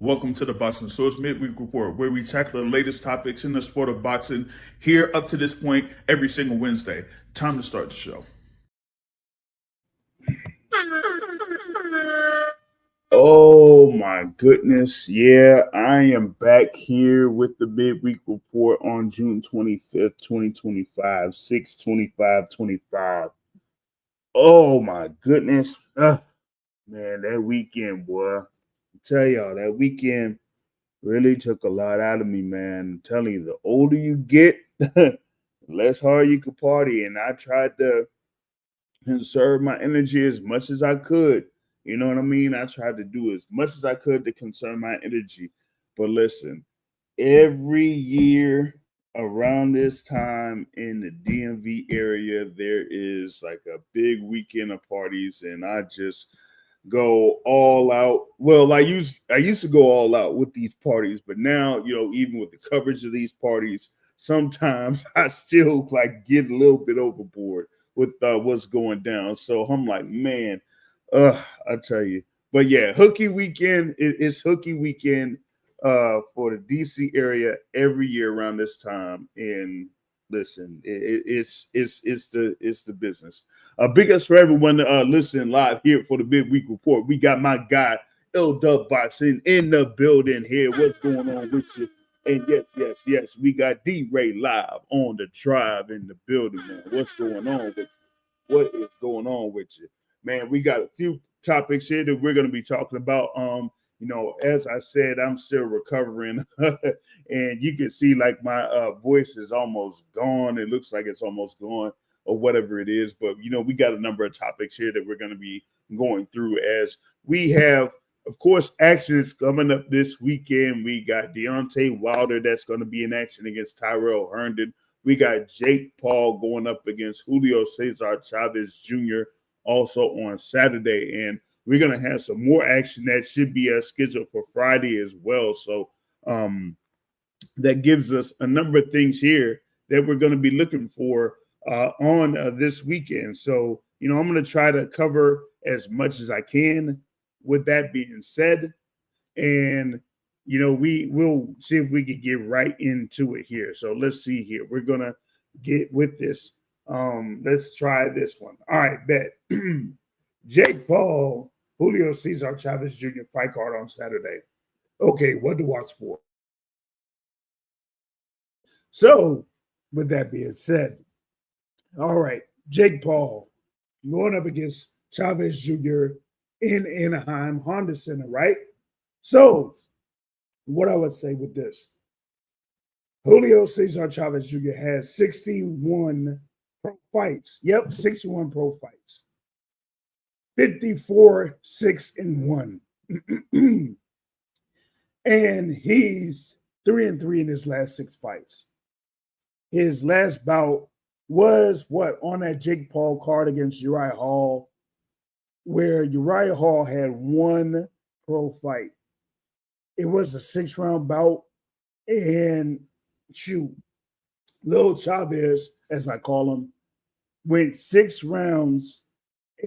Welcome to the Boxing Source Midweek Report, where we tackle the latest topics in the sport of boxing here up to this point every single Wednesday. Time to start the show. Oh my goodness. Yeah, I am back here with the Midweek Report on June 25th, 2025, 6/25/25. Oh my goodness. Man, that weekend, boy. I tell y'all, that weekend really took a lot out of me, man. I'm telling you, the older you get, the less hard you could party. And I tried to conserve my energy as much as I could. You know what I mean? I tried to do as much as I could to conserve my energy. But listen, every year around this time in the DMV area, there is like a big weekend of parties, and I just go all out. Well, I used to go all out with these parties, but now, even with the coverage of these parties, sometimes I still like get a little bit overboard with what's going down. So I'm like, man, I tell you. But yeah, hooky weekend. It's hooky weekend for the DC area every year around this time. And listen, it's the business. Big ups for everyone listening live here for the Midweek Report. We got my guy L Dub Boxing in the building here. What's going on with you? And yes, we got D Ray live on the drive in the building, man. What's going on with you? What is going on with you? Man, we got a few topics here that we're going to be talking about. As I said, I'm still recovering, and you can see like my voice is almost gone. It looks like it's almost gone, or whatever it is. But we got a number of topics here that we're going to be going through as we have, of course, action is coming up this weekend. We got Deontay Wilder that's going to be in action against Tyrell Herndon. We got Jake Paul going up against Julio Cesar Chavez Jr. also on Saturday. And we're going to have some more action that should be scheduled for Friday as well. So that gives us a number of things here that we're going to be looking for on this weekend. So, I'm going to try to cover as much as I can with that being said. And we will see if we can get right into it here. So let's see here. We're gonna get with this. Let's try this one. All right, bet. Jake Paul, Julio Cesar Chavez Jr. fight card on Saturday. Okay, what to watch for? So, with that being said, all right, Jake Paul going up against Chavez Jr. in Anaheim Honda Center, right? So, what I would say with this, Julio Cesar Chavez Jr. has 61 pro fights. Yep, 61 pro fights. 54, 6-1. And he's 3-3 in his last 6 fights. His last bout was on that Jake Paul card against Uriah Hall, where Uriah Hall had 1 pro fight. It was a 6-round bout, and Lil Chavez, as I call him, went 6 rounds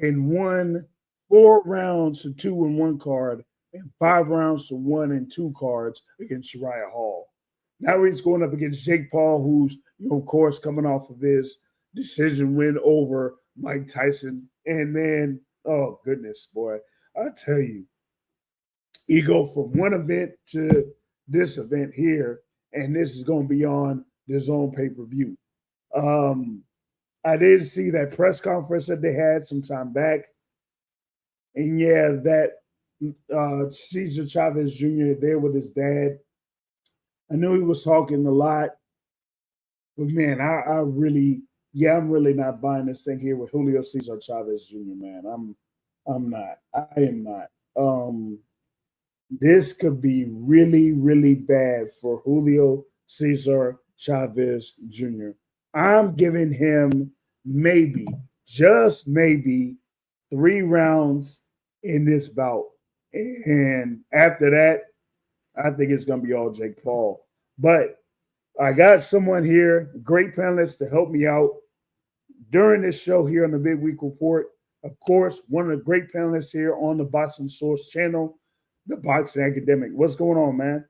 and won 4 rounds to 2 in 1 card and 5 rounds to 1 in 2 cards against Uriah Hall. Now he's going up against Jake Paul, who's, of course, coming off of his decision win over Mike Tyson. And then, oh, goodness, boy, I tell you, you go from one event to this event here, and this is going to be on the Zone pay-per-view. I did see that press conference that they had some time back. And yeah, that Cesar Chavez Jr. there with his dad, I know he was talking a lot. But man, I'm really not buying this thing here with Julio Cesar Chavez Jr., man. I'm not. I am not. This could be really, really bad for Julio Cesar Chavez Jr. I'm giving him maybe, just maybe, 3 rounds in this bout. And after that, I think it's going to be all Jake Paul. But I got someone here, great panelist, to help me out during this show here on the Midweek Report. Of course, one of the great panelists here on the Boxing Source channel, the boxing academic. What's going on, man?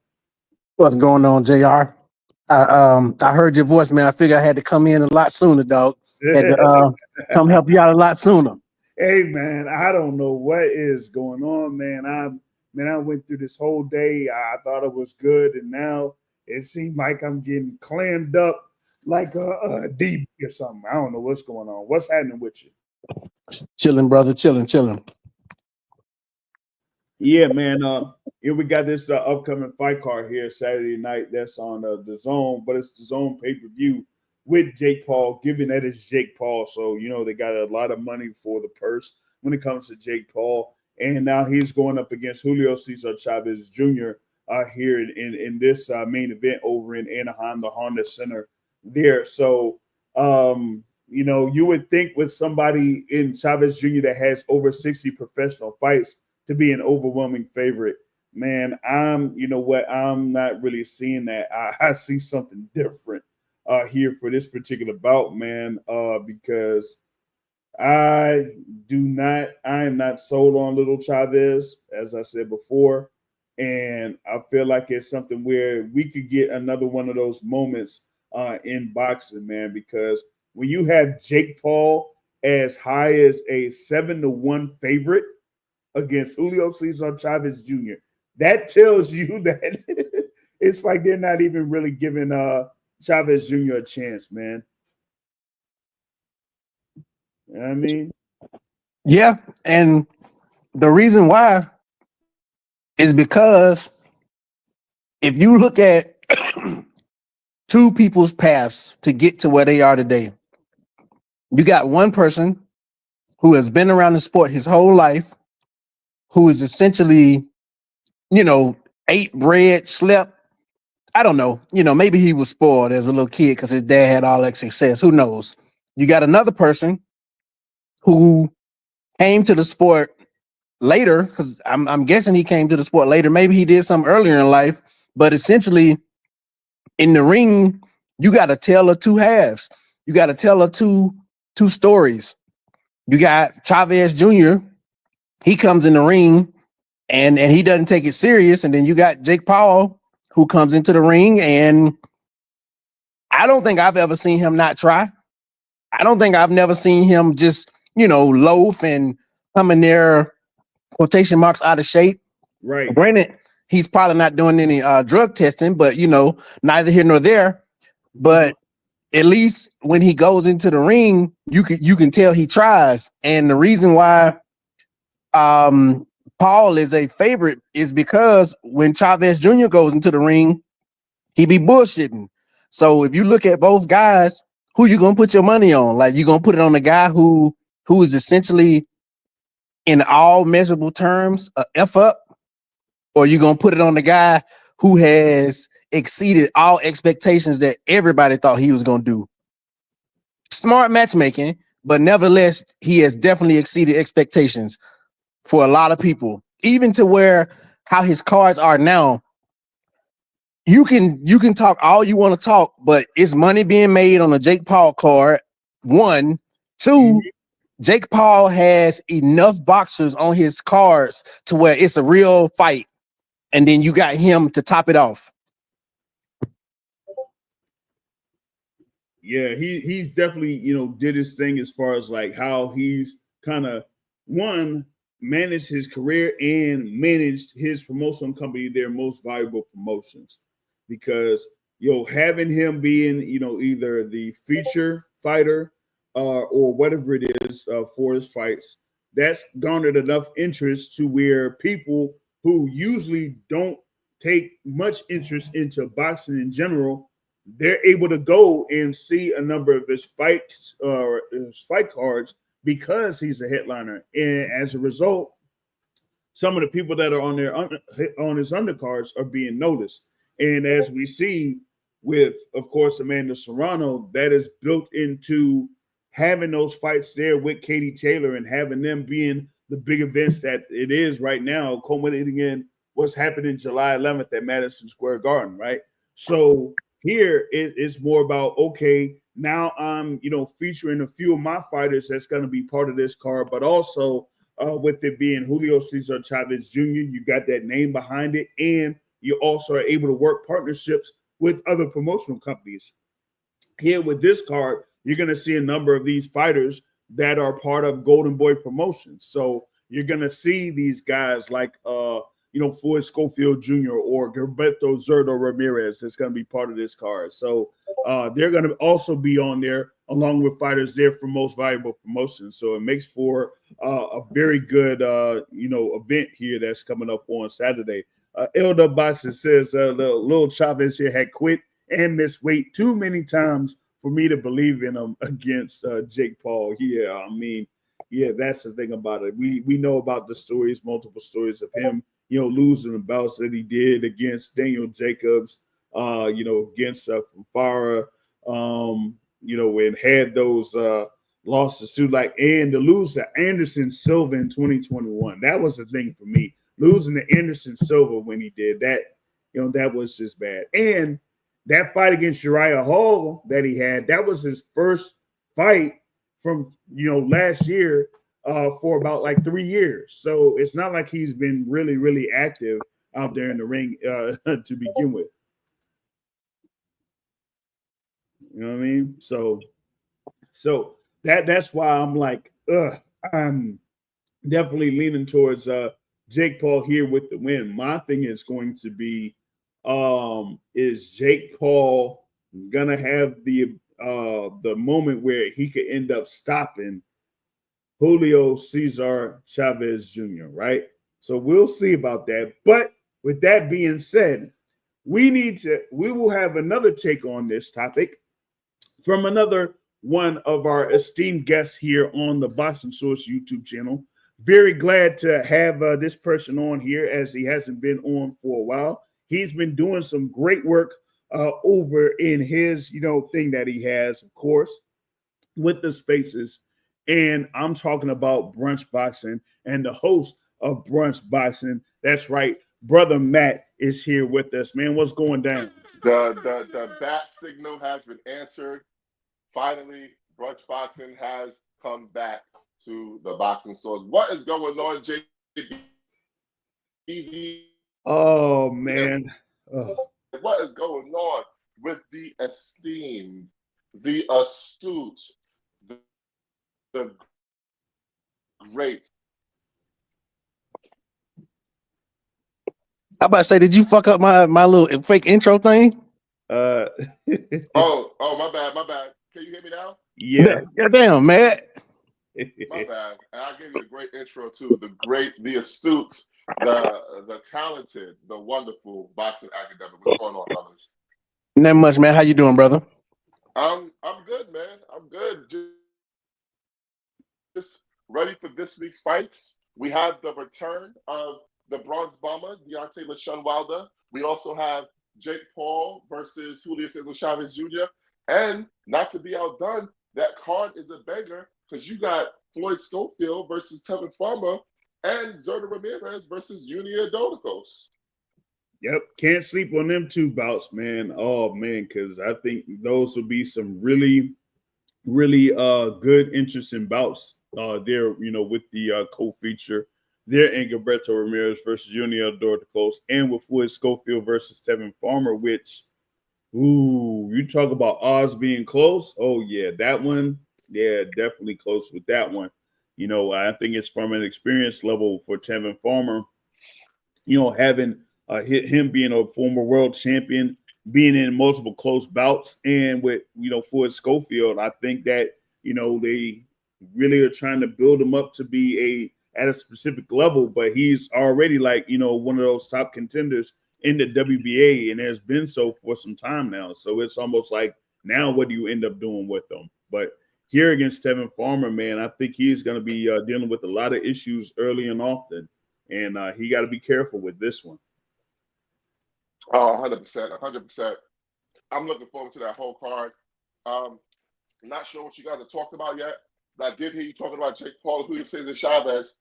What's going on, JR? I heard your voice, man. I figured I had to come in a lot sooner, dog. Had to come help you out a lot sooner. Hey, man, I don't know what is going on, man. I went through this whole day. I thought it was good, and now it seems like I'm getting clammed up like a DB or something. I don't know what's going on. What's happening with you? Chilling, brother. Chilling. Yeah, man. Here we got this upcoming fight card here Saturday night. That's on the Zone, but it's the Zone pay-per-view with Jake Paul. Given that it's Jake Paul, so they got a lot of money for the purse when it comes to Jake Paul. And now he's going up against Julio Cesar Chavez Jr. Here in this main event over in Anaheim, the Honda Center there. So you would think with somebody in Chavez Jr. that has over 60 professional fights to be an overwhelming favorite. Man, I'm not really seeing that. I see something different here for this particular bout, man, because I am not sold on little Chavez, as I said before. And I feel like it's something where we could get another one of those moments in boxing, man, because when you have Jake Paul as high as a 7-1 favorite against Julio Cesar Chavez Jr., that tells you that it's like they're not even really giving Chavez Jr. a chance, man. You know what I mean? Yeah, and the reason why is because if you look at two people's paths to get to where they are today, you got one person who has been around the sport his whole life, who is essentially, ate bread, slept. I don't know. Maybe he was spoiled as a little kid because his dad had all that success. Who knows? You got another person who came to the sport later, because I'm guessing he came to the sport later. Maybe he did something earlier in life, but essentially in the ring, you got to tell of two halves. You got to tell of two stories. You got Chavez Jr. He comes in the ring and he doesn't take it serious. And then you got Jake Paul who comes into the ring, and I don't think I've ever seen him not try. I don't think I've never seen him just, loaf and come in there, quotation marks, out of shape. Right. Granted, he's probably not doing any drug testing, but, neither here nor there. But at least when he goes into the ring, you can tell he tries. And the reason why Paul is a favorite is because when Chavez Jr. goes into the ring, he be bullshitting. So if you look at both guys, who you gonna put your money on? Like, you gonna put it on the guy who is essentially in all measurable terms a F up, or you gonna put it on the guy who has exceeded all expectations that everybody thought he was gonna do? Smart matchmaking, but nevertheless, he has definitely exceeded expectations for a lot of people, even to where how his cards are now. You can talk all you want to talk, but it's money being made on a Jake Paul card. One, two, Jake Paul has enough boxers on his cards to where it's a real fight, and then you got him to top it off. Yeah, he's definitely did his thing as far as like how he's kind of managed his career and managed his promotion company, their most valuable promotions, because having him being either the feature fighter or whatever it is for his fights, that's garnered enough interest to where people who usually don't take much interest into boxing in general, they're able to go and see a number of his fights or his fight cards because he's a headliner. And as a result, some of the people that are on his undercards are being noticed. And as we see with, of course, Amanda Serrano, that is built into having those fights there with Katie Taylor and having them being the big events that it is right now, culminating in what's happening July 11th at Madison Square Garden, right? So here it's more about, okay, now I'm featuring a few of my fighters that's going to be part of this card, but also with it being Julio Cesar Chavez Jr. You got that name behind it, and you also are able to work partnerships with other promotional companies. Here with this card, you're going to see a number of these fighters that are part of Golden Boy Promotions. So you're going to see these guys like, Floyd Schofield Jr. or Gilberto Zurdo Ramirez that's going to be part of this card. So they're going to also be on there along with fighters there for Most Valuable Promotions. So it makes for a very good, event here that's coming up on Saturday. Elder Boston says the little Chavez here had quit and missed weight too many times for me to believe in him against Jake Paul. Yeah, I mean, yeah, that's the thing about it. We know about the stories, multiple stories of him, losing the bouts that he did against Daniel Jacobs, against Farah, and had those losses too, and to lose to Anderson Silva in 2021. That was the thing for me. Losing to Anderson Silva when he did that, that was just bad. And that fight against Uriah Hall that he had, that was his first fight from, last year for about 3 years. So it's not like he's been really, really active out there in the ring to begin with. You know what I mean? So that's why I'm definitely leaning towards Jake Paul here with the win. My thing is going to be, is Jake Paul gonna have the moment where he could end up stopping Julio Cesar Chavez Jr., right? So we'll see about that. But with that being said, we will have another take on this topic from another one of our esteemed guests here on the Boxing Source YouTube channel. Very glad to have this person on here, as he hasn't been on for a while. He's been doing some great work over in his, thing that he has, of course, with the spaces. And I'm talking about Brunch Boxing and the host of Brunch Boxing. That's right. Brother Matt is here with us, man. What's going down? The bat signal has been answered. Finally, Brunch Boxing has come back to the Boxing Source. What is going on, JB? Oh, man. What is going on with the esteemed, the astute, the great? I'm about to say, did you fuck up my little fake intro thing? Oh, my bad. Can you hear me now? Yeah. Goddamn, Matt. My bad. And I'll give you a great intro too. The great, the astute, the talented, the wonderful boxing academic. What's going on, fellas? Not much, man. How you doing, brother? I'm good, man. I'm good. Just ready for this week's fights. We have the return of the Bronze Bomber, Deontay LaShawn Wilder. We also have Jake Paul versus Julio Cesar Chavez Jr. And not to be outdone, that card is a banger because you got Floyd Schofield versus Tevin Farmer and Zurdo Ramirez versus Junior Dodicos. Yep, can't sleep on them two bouts, man. Oh man, because I think those will be some really, really good, interesting bouts there. With the co-feature there in Gilberto Ramirez versus Junior Dodicos, and with Floyd Schofield versus Tevin Farmer, which, you talk about odds being close. Oh yeah, that one. Yeah, definitely close with that one. I think it's from an experience level for Tevin Farmer. Having him being a former world champion, being in multiple close bouts, and with Floyd Schofield, I think that they really are trying to build him up to be at a specific level. But he's already one of those top contenders in the WBA, and has been so for some time now. So it's almost like, now what do you end up doing with them? But here against Tevin Farmer, man, I think he's going to be dealing with a lot of issues early and often, and he got to be careful with this one. Oh, 100%. I'm looking forward to that whole card. I'm not sure what you guys have talked about yet, but I did hear you talking about Jake Paul, Julio Cesar Chavez.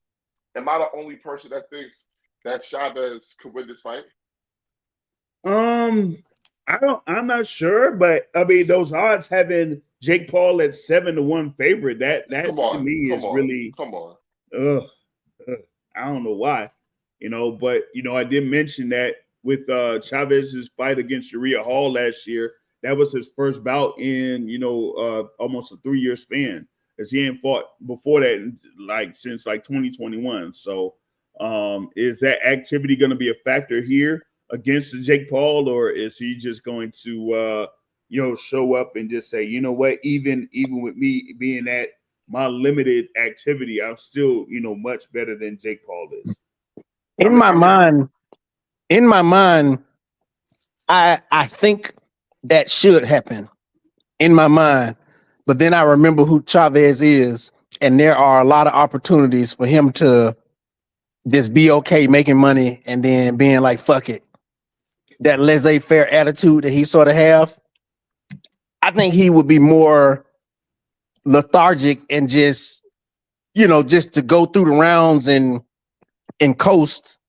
Am I the only person that thinks that Chavez could win this fight? I'm not sure, but I mean, those odds having Jake Paul at 7-1 favorite, that to me is really. Come on. Ugh. I don't know why, but I did mention that with Chavez's fight against Uriah Hall last year, that was his first bout in almost a 3-year span, as he ain't fought before that since 2021. So is that activity going to be a factor here against Jake Paul, or is he just going to show up and just say, you know what, even with me being at my limited activity, I'm still much better than Jake Paul is? In my mind, I think that should happen in my mind. But then I remember who Chavez is, and there are a lot of opportunities for him to just be okay making money and then being like, fuck it. That laissez-faire attitude that he sort of have, I think he would be more lethargic and just to go through the rounds and coast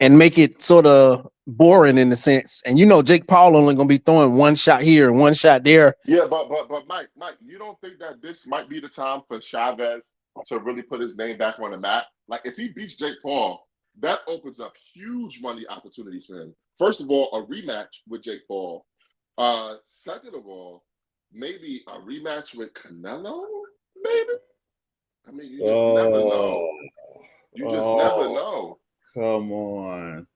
and make it sort of boring in a sense. And Jake Paul only gonna be throwing one shot here and one shot there. Yeah, but Mike, you don't think that this might be the time for Chavez to really put his name back on the map? Like, if he beats Jake Paul, that opens up huge money opportunities for him. First of all, a rematch with Jake Paul. Second of all, maybe a rematch with Canelo, maybe? I mean, you just never know. You just never know. Come on.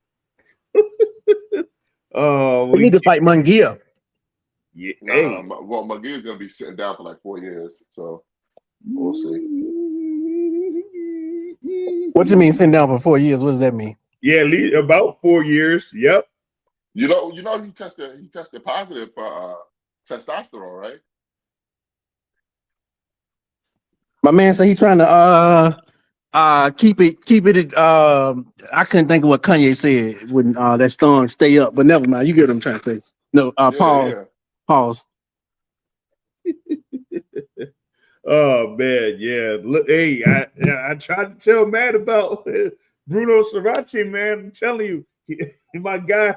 We need to fight Munguia. Yeah. Well, Munguia's going to be sitting down for like 4 years, so we'll see. What you mean sitting down for 4 years? What does that mean? Yeah, about 4 years. Yep. You know, he tested positive for testosterone, right? My man said he's trying to keep it. I couldn't think of what Kanye said when that song "Stay Up," but never mind. You get what I'm trying to say. No, pause. Oh man, yeah. Look, hey, I tried to tell Matt about Bruno Sriracha, man. I'm telling you, my guy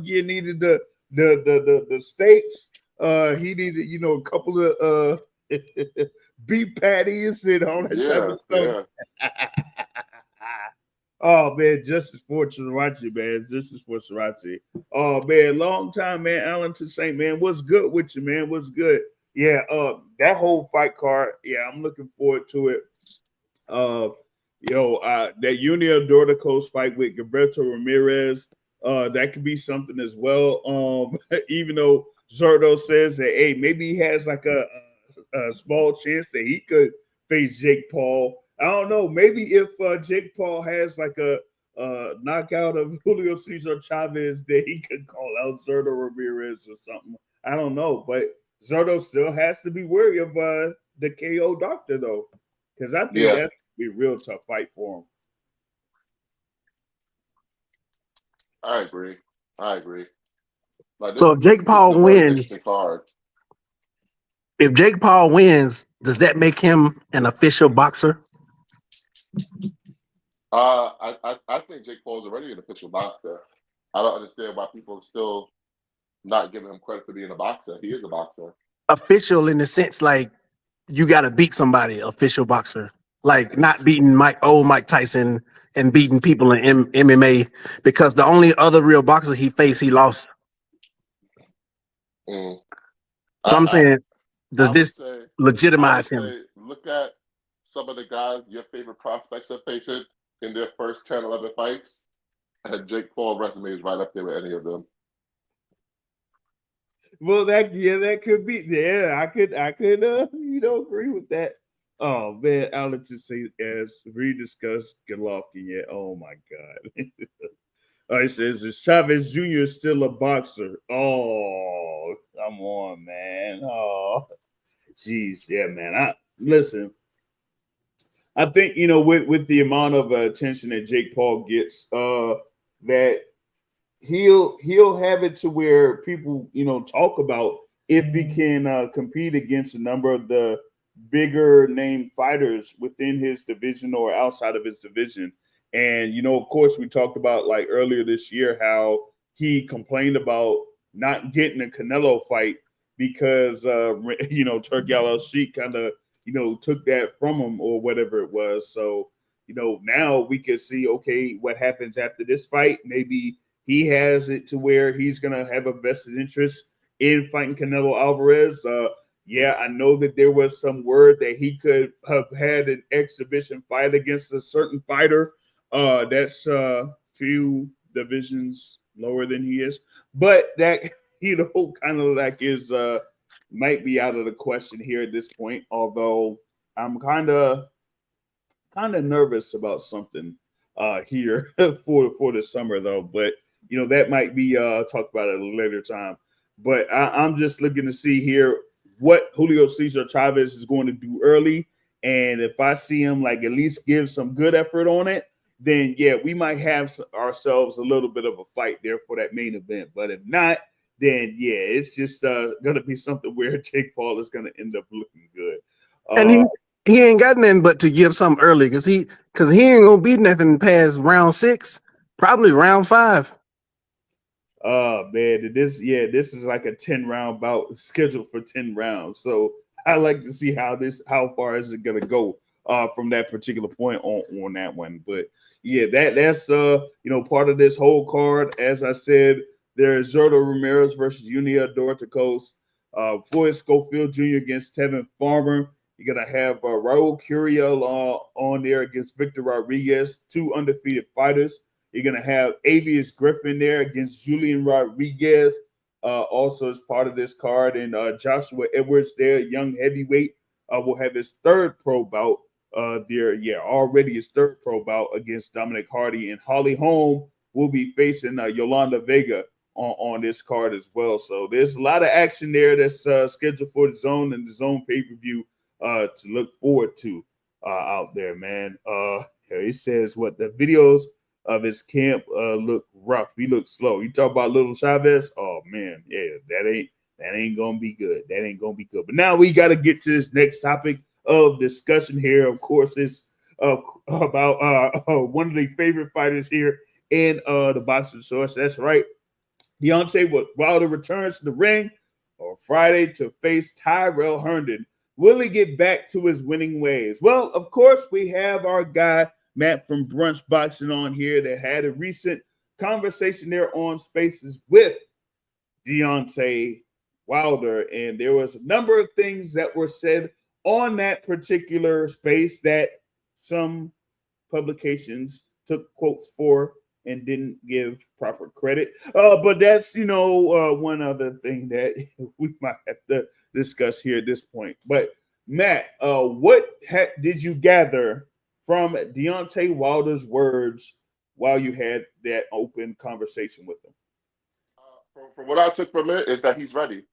needed the steaks. He needed a couple of beef patties and all that type of stuff. Yeah. Oh man, justice for Sriracha, man. Justice for Sriracha. Oh man, long time, man. Alan to Saint, man. What's good with you, man? What's good? Yeah, that whole fight card, yeah, I'm looking forward to it. That Junior Dorticos fight with Gilberto Ramirez, that could be something as well. Even though Zerdo says that, hey, maybe he has like a small chance that he could face Jake Paul. I don't know. Maybe if Jake Paul has like a knockout of Julio Cesar Chavez, that he could call out Zerdo Ramirez or something. I don't know, but Zerdo still has to be wary of the KO doctor, though, because I think that's be a real tough fight for him. I agree. Like, so if Jake Paul wins, does that make him an official boxer? I think Jake Paul is already an official boxer. I don't understand why people still not giving him credit for being a boxer. He is a boxer. Official in the sense like you got to beat somebody. Official boxer, like not beating Mike Tyson and beating people in MMA, because the only other real boxer he faced, he lost. So I'm saying, does this legitimize him? Look at some of the guys your favorite prospects are facing in their first 10, 11 fights, and Jake Paul resume is right up there with any of them. Well, that could be. Yeah, I could agree with that. Oh man, Alex just say as we discussed Golovkin. Yeah. Oh my God. He says, is Chavez Jr. still a boxer? Oh, come on, man. Oh, jeez, yeah, man. Listen. I think with the amount of attention that Jake Paul gets, that he'll have it to where people talk about if he can compete against a number of the bigger name fighters within his division or outside of his division. And of course, we talked about like earlier this year how he complained about not getting a Canelo fight because Turki Al Sheikh kind of took that from him or whatever it was. So now we could see, okay, what happens after this fight. Maybe he has it to where he's gonna have a vested interest in fighting Canelo Alvarez. Yeah, I know that there was some word that he could have had an exhibition fight against a certain fighter that's few divisions lower than he is, but that kind of like is might be out of the question here at this point. Although I'm kind of nervous about something here for the summer though. But that might be talked about at a later time. But I'm just looking to see here what Julio Cesar Chavez is going to do early, and if I see him like at least give some good effort on it, then yeah, we might have ourselves a little bit of a fight there for that main event. But if not, then yeah, it's just going to be something where Jake Paul is going to end up looking good. And he ain't got nothing but to give something early because he ain't gonna beat nothing past round 6, probably round 5. Oh man, this is like a 10 round bout scheduled for 10 rounds. So I like to see how far is it gonna go from that particular point on that one. But yeah, that's part of this whole card. As I said, there's Zurdo Ramirez versus Junior Dorticos, Floyd Schofield Jr. against Tevin Farmer. You're gonna have Raul Curiel on there against Victor Rodriguez, two undefeated fighters. You're going to have Avius Griffin there against Julian Rodriguez, also as part of this card. And Joshua Edwards there, young heavyweight, will have his third pro bout there. Yeah, already his third pro bout against Dominic Hardy. And Holly Holm will be facing Yolanda Vega on this card as well. So there's a lot of action there that's scheduled for the Zone and the Zone pay-per-view to look forward to out there, man. It says what the videos of his camp look rough. He looks slow. You talk about little Chavez. Oh man, yeah, that ain't gonna be good. That ain't gonna be good. But now we got to get to this next topic of discussion here. Of course, it's about one of the favorite fighters here in the Boxing Source. That's right. Deontay Wilder returns to the ring on Friday to face Tyrell Herndon. Will he get back to his winning ways? Well, of course, we have our guy Matt from Brunch Boxing on here that had a recent conversation there on Spaces with Deontay Wilder. And there was a number of things that were said on that particular space that some publications took quotes for and didn't give proper credit. But that's, one other thing that we might have to discuss here at this point. But Matt, what did you gather from Deontay Wilder's words while you had that open conversation with him? From what I took from it is that he's ready.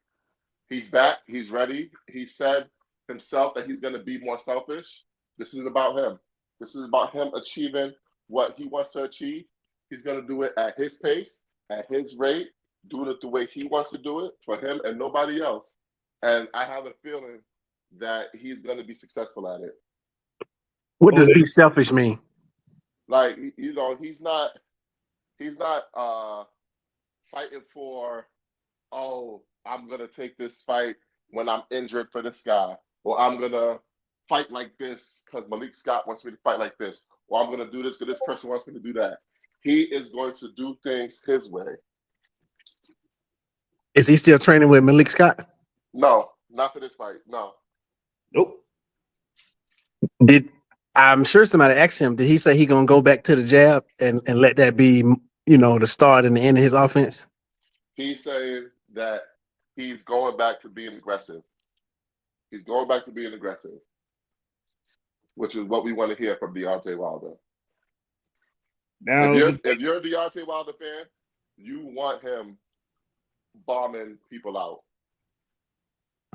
He's back. He's ready. He said himself that he's going to be more selfish. This is about him. This is about him achieving what he wants to achieve. He's going to do it at his pace, at his rate, doing it the way he wants to do it for him and nobody else. And I have a feeling that he's going to be successful at it. What does be selfish mean? Like, he's not fighting for, I'm going to take this fight when I'm injured for this guy, or I'm going to fight like this because Malik Scott wants me to fight like this, or I'm going to do this because this person wants me to do that. He is going to do things his way. Is he still training with Malik Scott? No, not for this fight. No. Nope. I'm sure somebody asked him, did he say he gonna go back to the jab and let that be, the start and the end of his offense? He's saying that he's going back to being aggressive. He's going back to being aggressive, which is what we want to hear from Deontay Wilder. Now, if you're a Deontay Wilder fan, you want him bombing people out.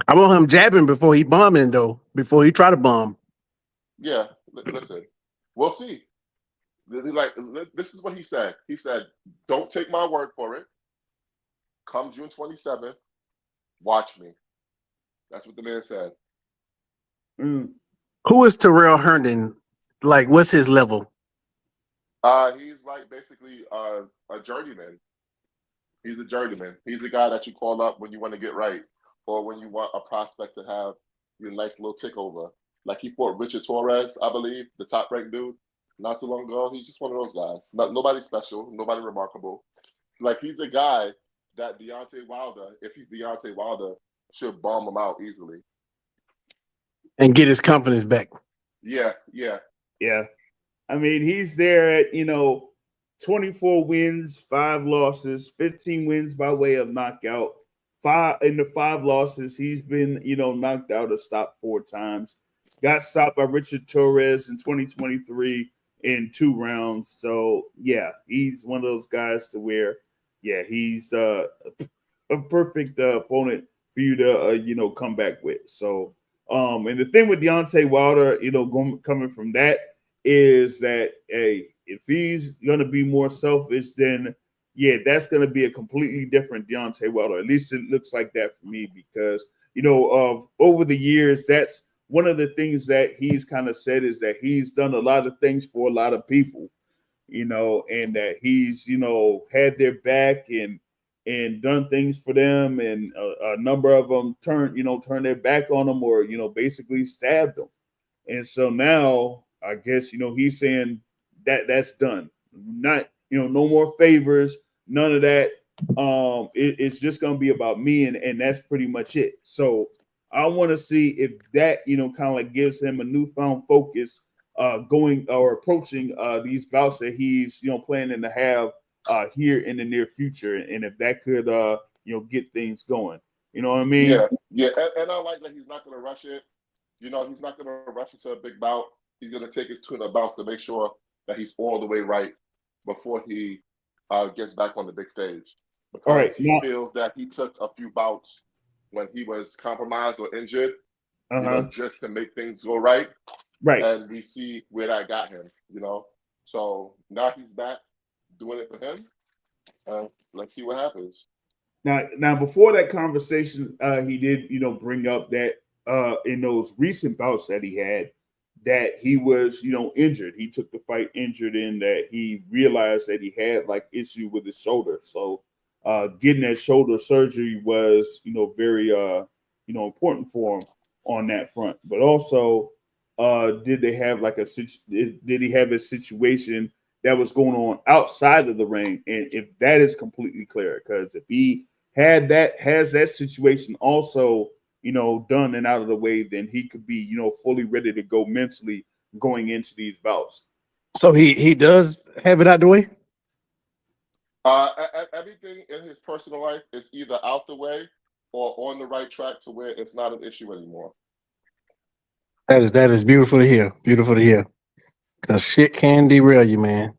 I want him jabbing before he bombing, though, before he try to bomb. Yeah, listen, we'll see. This is what he said. He said, don't take my word for it. Come June 27th, watch me. That's what the man said. Who is Tyrell Herndon? Like, what's his level? He's like basically a journeyman. He's a journeyman. He's the guy that you call up when you want to get right, or when you want a prospect to have your nice little tick over. Like he fought Richard Torres, I believe, the top-ranked dude. not too long ago. He's just one of those guys. Nobody special, nobody remarkable. Like, he's a guy that Deontay Wilder, if he's Deontay Wilder, should bomb him out easily. And get his confidence back. Yeah. Yeah. I mean, he's there at, 24 wins, 5 losses, 15 wins by way of knockout. In the 5 losses, he's been, knocked out or stopped 4 times. Got stopped by Richard Torres in 2023 in 2 rounds. So, yeah, he's one of those guys to where, yeah, he's a perfect opponent for you to, come back with. So, and the thing with Deontay Wilder, coming from that is that, hey, if he's going to be more selfish, then yeah, that's going to be a completely different Deontay Wilder. At least it looks like that for me because, of over the years, that's one of the things that he's kind of said is that he's done a lot of things for a lot of people, and that he's, had their back and done things for them. And a number of them turned their back on him or, basically stabbed them. And so now I guess, he's saying that that's done. Not, no more favors, none of that. It's just going to be about me. And that's pretty much it. So I want to see if that, kind of like gives him a newfound focus going or approaching these bouts that he's, planning to have here in the near future. And if that could, get things going. You know what I mean? Yeah. And I like that he's not going to rush it. He's not going to rush into a big bout. He's going to take his 2 bouts to make sure that he's all the way right before he gets back on the big stage. Because he feels that he took a few bouts when he was compromised or injured, just to make things go right. Right. And we see where that got him, So now he's back doing it for him. Let's see what happens. Now, before that conversation, he did, bring up that in those recent bouts that he had, that he was, injured. He took the fight injured in that he realized that he had like issue with his shoulder. So getting that shoulder surgery was, very, important for him on that front. But also, did he have a situation that was going on outside of the ring? And if that is completely clear, because if he has that situation also, done and out of the way, then he could be, fully ready to go mentally going into these bouts. So he does have it out the way? Everything in his personal life is either out the way or on the right track to where it's not an issue anymore. That is beautiful to hear. Beautiful to hear. Because shit can derail you, man.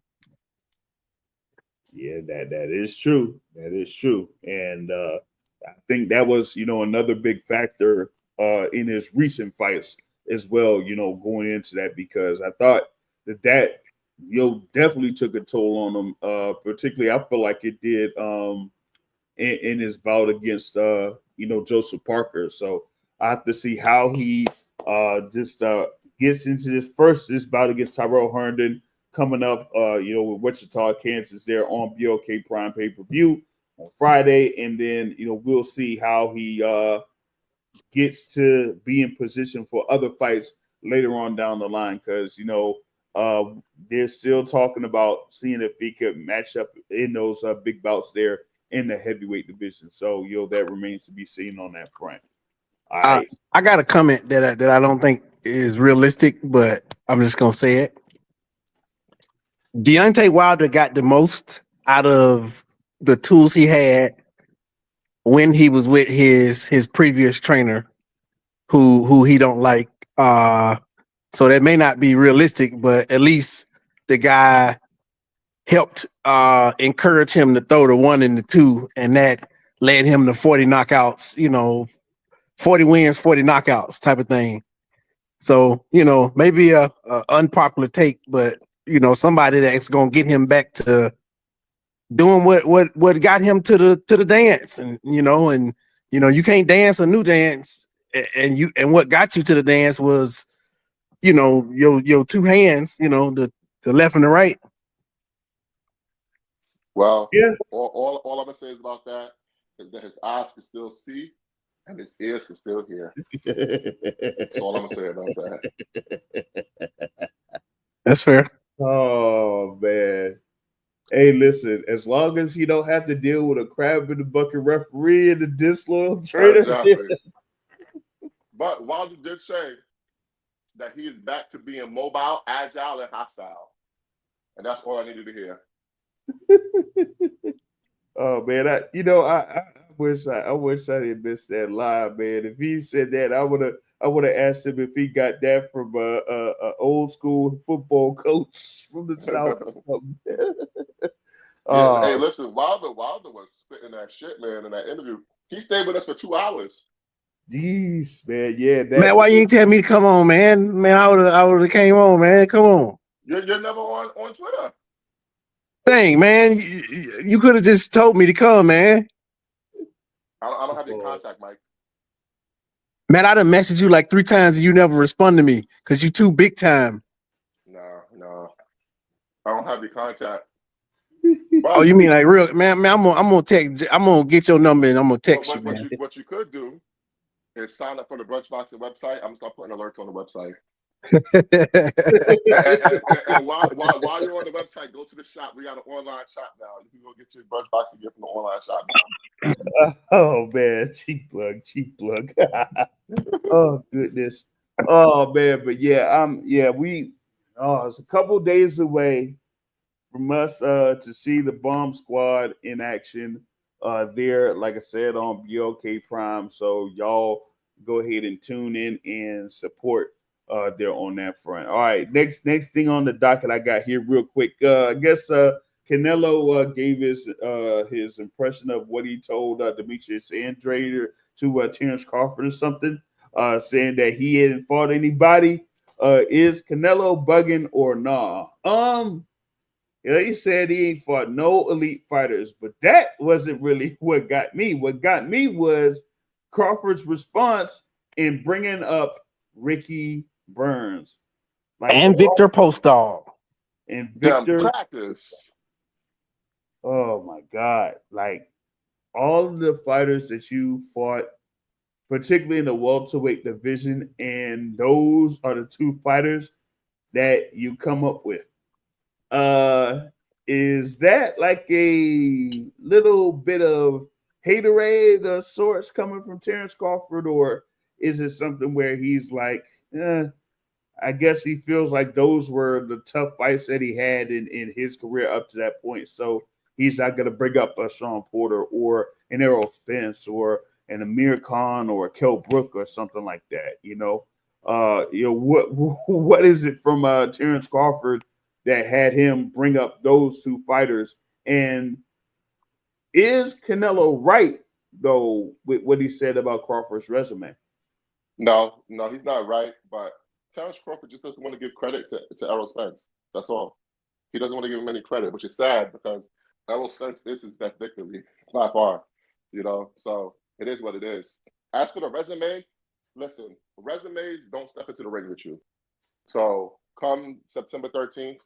Yeah, that is true. That is true. And I think that was, another big factor in his recent fights as well, going into that, because I thought that definitely took a toll on him. Particularly, I feel like it did in his bout against, Joseph Parker. So I have to see how he just gets into this bout against Tyrell Herndon coming up, with Wichita, Kansas there on BOK Prime pay-per-view on Friday. And then, we'll see how he gets to be in position for other fights later on down the line. Because, they're still talking about seeing if he could match up in those big bouts there in the heavyweight division. So, that remains to be seen on that front. All right. I got a comment that I don't think is realistic, but I'm just going to say it. Deontay Wilder got the most out of the tools he had when he was with his previous trainer, who he don't like. So that may not be realistic, but at least the guy helped encourage him to throw the 1 and the 2, and that led him to 40 knockouts. 40 wins, 40 knockouts type of thing. So maybe a unpopular take, but somebody that's gonna get him back to doing what got him to the dance, and you can't dance a new dance, and what got you to the dance was your 2 hands, the left and the right. Well, yeah, all I'm gonna say is about that is that his eyes can still see and his ears can still hear. That's all I'm gonna say about that. That's fair. Oh man. Hey, listen, as long as he don't have to deal with a crab in the bucket referee and a disloyal trainer. Exactly. But Wilder did say that he is back to being mobile, agile, and hostile. And that's all I needed to hear. Oh man, I wish I didn't miss that line, man. If he said that, I would have asked him if he got that from a old school football coach from the South or something. Yeah, hey, Oh, listen, Wilder was spitting that shit, man, in that interview. He stayed with us for 2 hours. jeez, man, yeah, Man, that why you ain't tell me to come on, man? Man, I would have came on, man. Come on. You're never on Twitter. Dang, man. You could have just told me to come, man. I don't have your oh, contact, Mike. Man, I done messaged you like 3 times and you never respond to me because you too big time. No, I don't have your contact. Oh, But you mean like real, man? I'm gonna text. I'm gonna get your number and I'm gonna what text you, what what man. you what you could do is sign up for the Brunch Boxing website. I'm gonna start putting alerts on the website. And while you're on the website, go to the shop. We got an online shop now. You can go get your Brunch Boxing gear from the online shop oh man, cheap plug. Oh goodness. Oh man, but yeah, it's a couple days away from us to see the Bomb Squad in action there, like I said, on BLK Prime. So y'all go ahead and tune in and support there on that front. All right, next thing on the docket I got here real quick. I guess Canelo gave his impression of what he told Demetrius Andrade to Terence Crawford or something, saying that he hadn't fought anybody. Is Canelo bugging or nah? Yeah, he said he ain't fought no elite fighters, but that wasn't really what got me. What got me was Crawford's response in bringing up Ricky Burns, like And Victor Postol. and now. Them Victor. crackers. Oh my God! Like all of the fighters that you fought, particularly in the welterweight division, and those are the two fighters that you come up with. Uh, is that like a little bit of haterade of sorts coming from Terence Crawford, or is it something where he's like, I guess he feels like those were the tough fights that he had in his career up to that point, so he's not going to bring up a Sean Porter or an Errol Spence or an Amir Khan or a Kell Brook or something like that. What what is it from Terence Crawford that had him bring up those two fighters? And is Canelo right though with what he said about Crawford's resume? No, he's not right. But Terence Crawford just doesn't want to give credit to Errol Spence. That's all. He doesn't want to give him any credit, which is sad because Errol Spence is his best victory by far. So it is what it is. As for the resume, listen, resumes don't step into the ring with you. So come September 13th,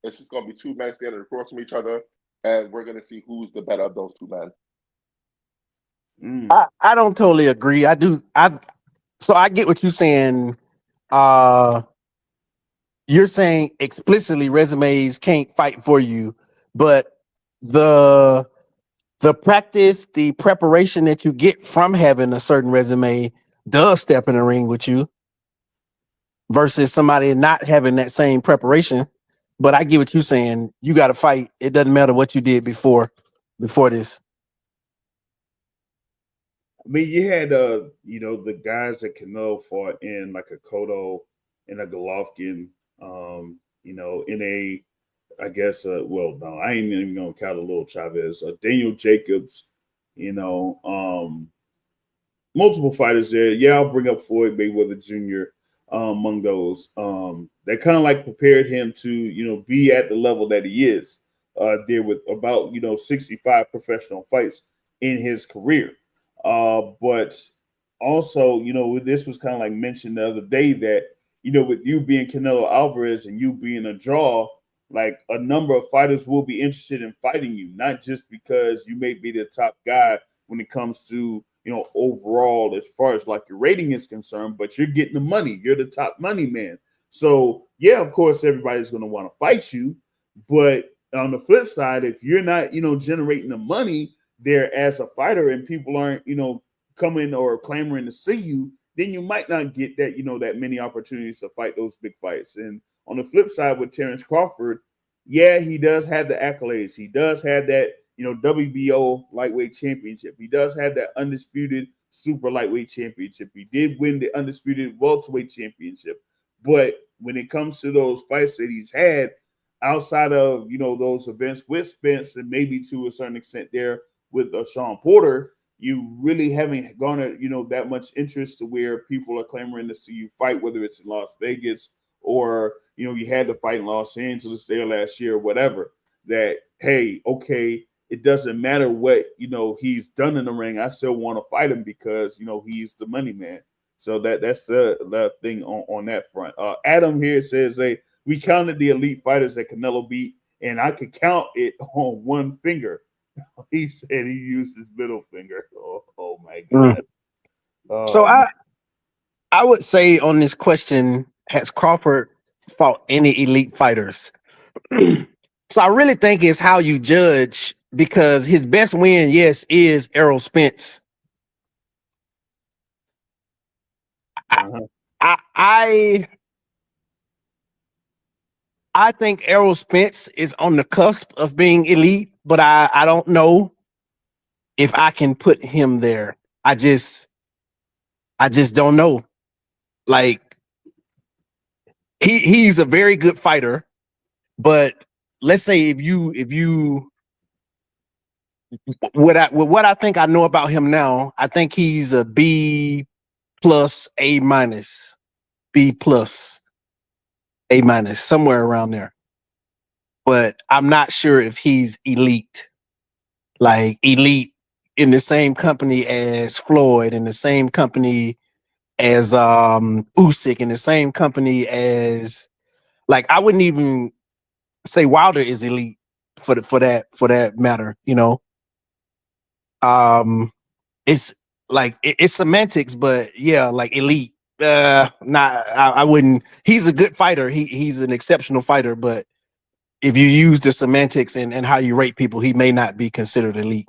it's just going to be two men standing across from each other, and we're going to see who's the better of those two men. I don't totally agree. So I get what you're saying. Uh you're saying explicitly resumes can't fight for you, but the practice, the preparation that you get from having a certain resume does step in the ring with you versus somebody not having that same preparation. But I get what you're saying. You got to fight. It doesn't matter what you did before this. I mean, you had the guys that Canelo fought in like a Cotto and a Golovkin, in a I guess well no, I ain't even gonna count a little Chavez, Daniel Jacobs, you know, multiple fighters there. Yeah, I'll bring up Floyd Mayweather Jr. Among those. That kind of like prepared him to, be at the level that he is there with about, 65 professional fights in his career. But also, this was kind of like mentioned the other day that, with you being Canelo Alvarez and you being a draw, like a number of fighters will be interested in fighting you, not just because you may be the top guy when it comes to overall as far as like your rating is concerned, but you're getting the money. You're the top money man. So yeah, of course, everybody's going to want to fight you, but on the flip side, if you're not, generating the money there as a fighter, and people aren't, coming or clamoring to see you, then you might not get that, that many opportunities to fight those big fights. And on the flip side with Terence Crawford, yeah, he does have the accolades. He does have that, WBO lightweight championship. He does have that undisputed super lightweight championship. He did win the undisputed welterweight championship. But when it comes to those fights that he's had outside of, those events with Spence and maybe to a certain extent there with Sean Porter, you really haven't garnered, that much interest to where people are clamoring to see you fight, whether it's in Las Vegas or, you had the fight in Los Angeles there last year or whatever. That, hey, okay, it doesn't matter what, he's done in the ring. I still want to fight him because, he's the money man. So that's the thing on that front. Adam here says, hey, we counted the elite fighters that Canelo beat, and I could count it on one finger. He said he used his middle finger. Oh my God. So I would say on this question, has Crawford fought any elite fighters? So I really think it's how you judge, because his best win, yes, is Errol Spence. Uh-huh. I think Errol Spence is on the cusp of being elite, but I don't know if I can put him there. I just don't know. Like, he's a very good fighter, but let's say if you what I think I know about him now, I think he's a B plus, A minus, B plus, A minus, somewhere around there. But I'm not sure if he's elite, like elite in the same company as Floyd, in the same company as Usyk, in the same company as, like, I wouldn't even say Wilder is elite for that matter. It's like it's semantics, but yeah, like elite. Not I wouldn't. He's a good fighter. He's an exceptional fighter, but if you use the semantics and how you rate people, he may not be considered elite.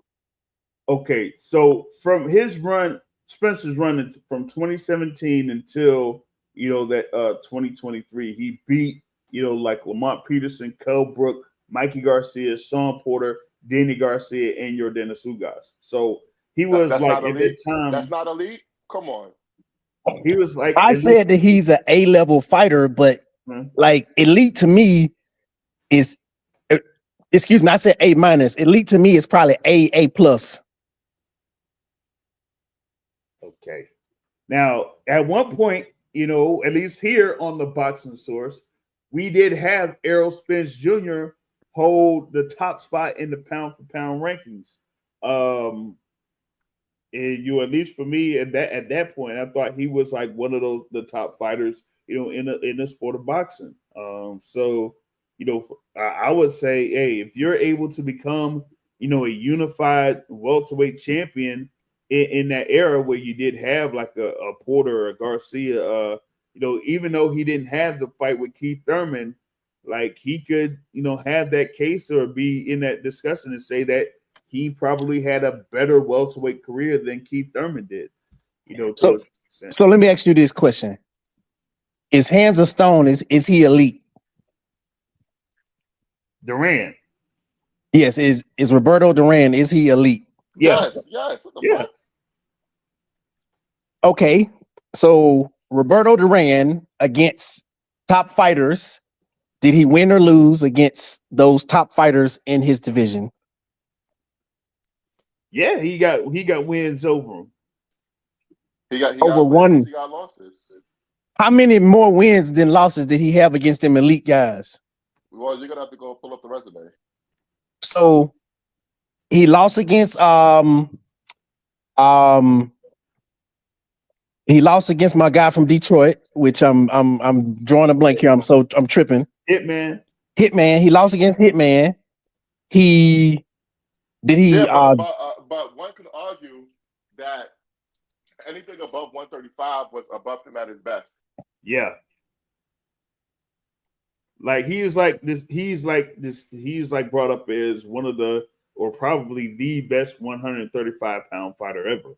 Okay, so from his run, Spencer's run from 2017 until that 2023, he beat like Lamont Peterson, Kell Brook, Mikey Garcia, Sean Porter, Danny Garcia, and Yordenis Ugas. So he was That's like not at that elite. That's time, not elite. Come on. he was like I at least, said that he's an A level fighter, but like elite to me is, excuse me, I said A minus. Elite to me is probably A plus. okay. Now, at one point, at least here on the Boxing Source, we did have Errol Spence Jr. hold the top spot in the pound for pound rankings. And at least for me at that point, I thought he was like one of the top fighters, in the sport of boxing. So I would say, hey, if you're able to become, a unified welterweight champion in that era where you did have like a Porter or a Garcia, even though he didn't have the fight with Keith Thurman, like he could, have that case or be in that discussion and say that he probably had a better welterweight career than Keith Thurman did, to So a extent. so let me ask you this question: is Hands of Stone, is he elite? Duran. Yes. Is Roberto Duran, is he elite? Yeah. Yes, yes. What the Yeah. fuck? Okay. So Roberto Duran against top fighters, did he win or lose against those top fighters in his division? Yeah, he got wins over him. He Over got wins. one. He got losses. How many more wins than losses did he have against them elite guys? Well, you're gonna have to go pull up the resume. So he lost against um he lost against my guy from Detroit, which I'm drawing a blank here. I'm tripping. Hitman. Hitman. He lost against Hitman. He did he Yeah, but one could argue that anything above 135 was above him at his best. Yeah. Like he's like this. He's like this. He's like brought up as one of the, or probably the best 135-pound fighter ever.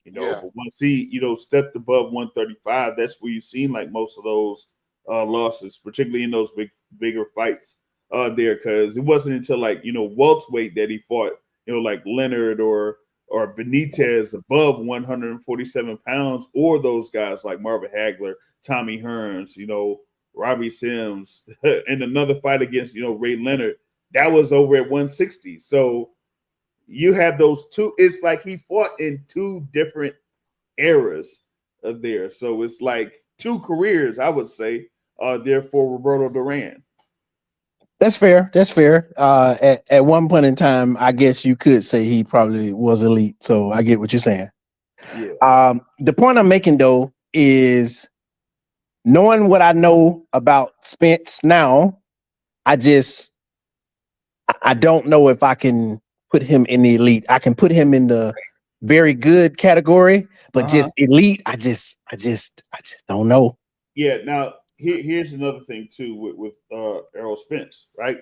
Yeah, But once he, stepped above 135, that's where you've seen like most of those losses, particularly in those bigger fights there, because it wasn't until like, welterweight that he fought, like Leonard or Benitez above 147 pounds, or those guys like Marvin Hagler, Tommy Hearns, Robbie Sims, and another fight against, Ray Leonard, that was over at 160. So you have those two. It's like he fought in two different eras of there. So it's like two careers, I would say, there for Roberto Duran. That's fair. That's fair. At one point in time, I guess you could say he probably was elite. So I get what you're saying. Yeah. The point I'm making though is knowing what I know about Spence now, I don't know if I can put him in the elite. I can put him in the very good category, but just elite, I just don't know. Yeah. Now here's another thing too with Errol Spence, right?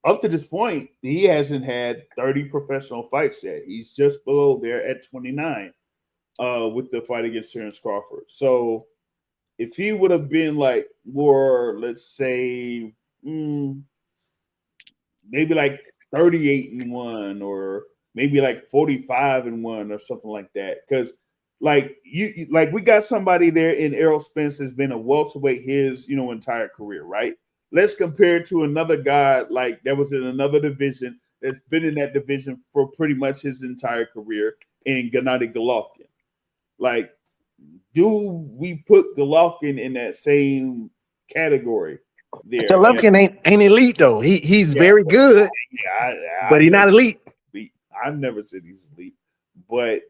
Up to this point, he hasn't had 30 professional fights yet. He's just below there at 29 with the fight against Terence Crawford. So if he would have been like more, let's say, maybe like 38-1 or maybe like 45-1 or something like that. Because like we got somebody there in Errol Spence has been a welterweight his entire career, right? Let's compare it to another guy like that was in another division that's been in that division for pretty much his entire career in Gennady Golovkin. Like, do we put Golovkin in that same category there? Golovkin ain't elite though. He's Yeah, very good, but I've he's never not elite. I've never said he's elite, but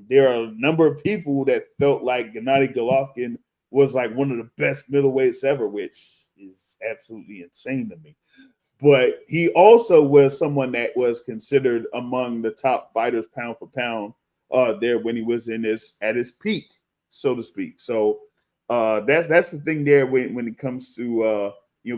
there are a number of people that felt like Gennady Golovkin was like one of the best middleweights ever, which is absolutely insane to me. But he also was someone that was considered among the top fighters pound for pound there when he was at his peak, so to speak. So that's the thing there when it comes to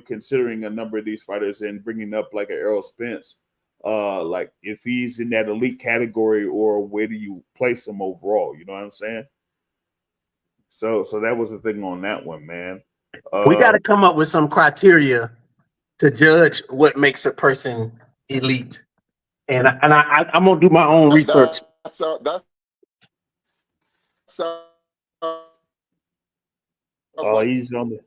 considering a number of these fighters and bringing up like an Errol Spence, like if he's in that elite category or where do you place him overall? You know what I'm saying? So that was the thing on that one, man. We got to come up with some criteria to judge what makes a person elite. I'm gonna do my own research. that sounds Oh, like he's on the.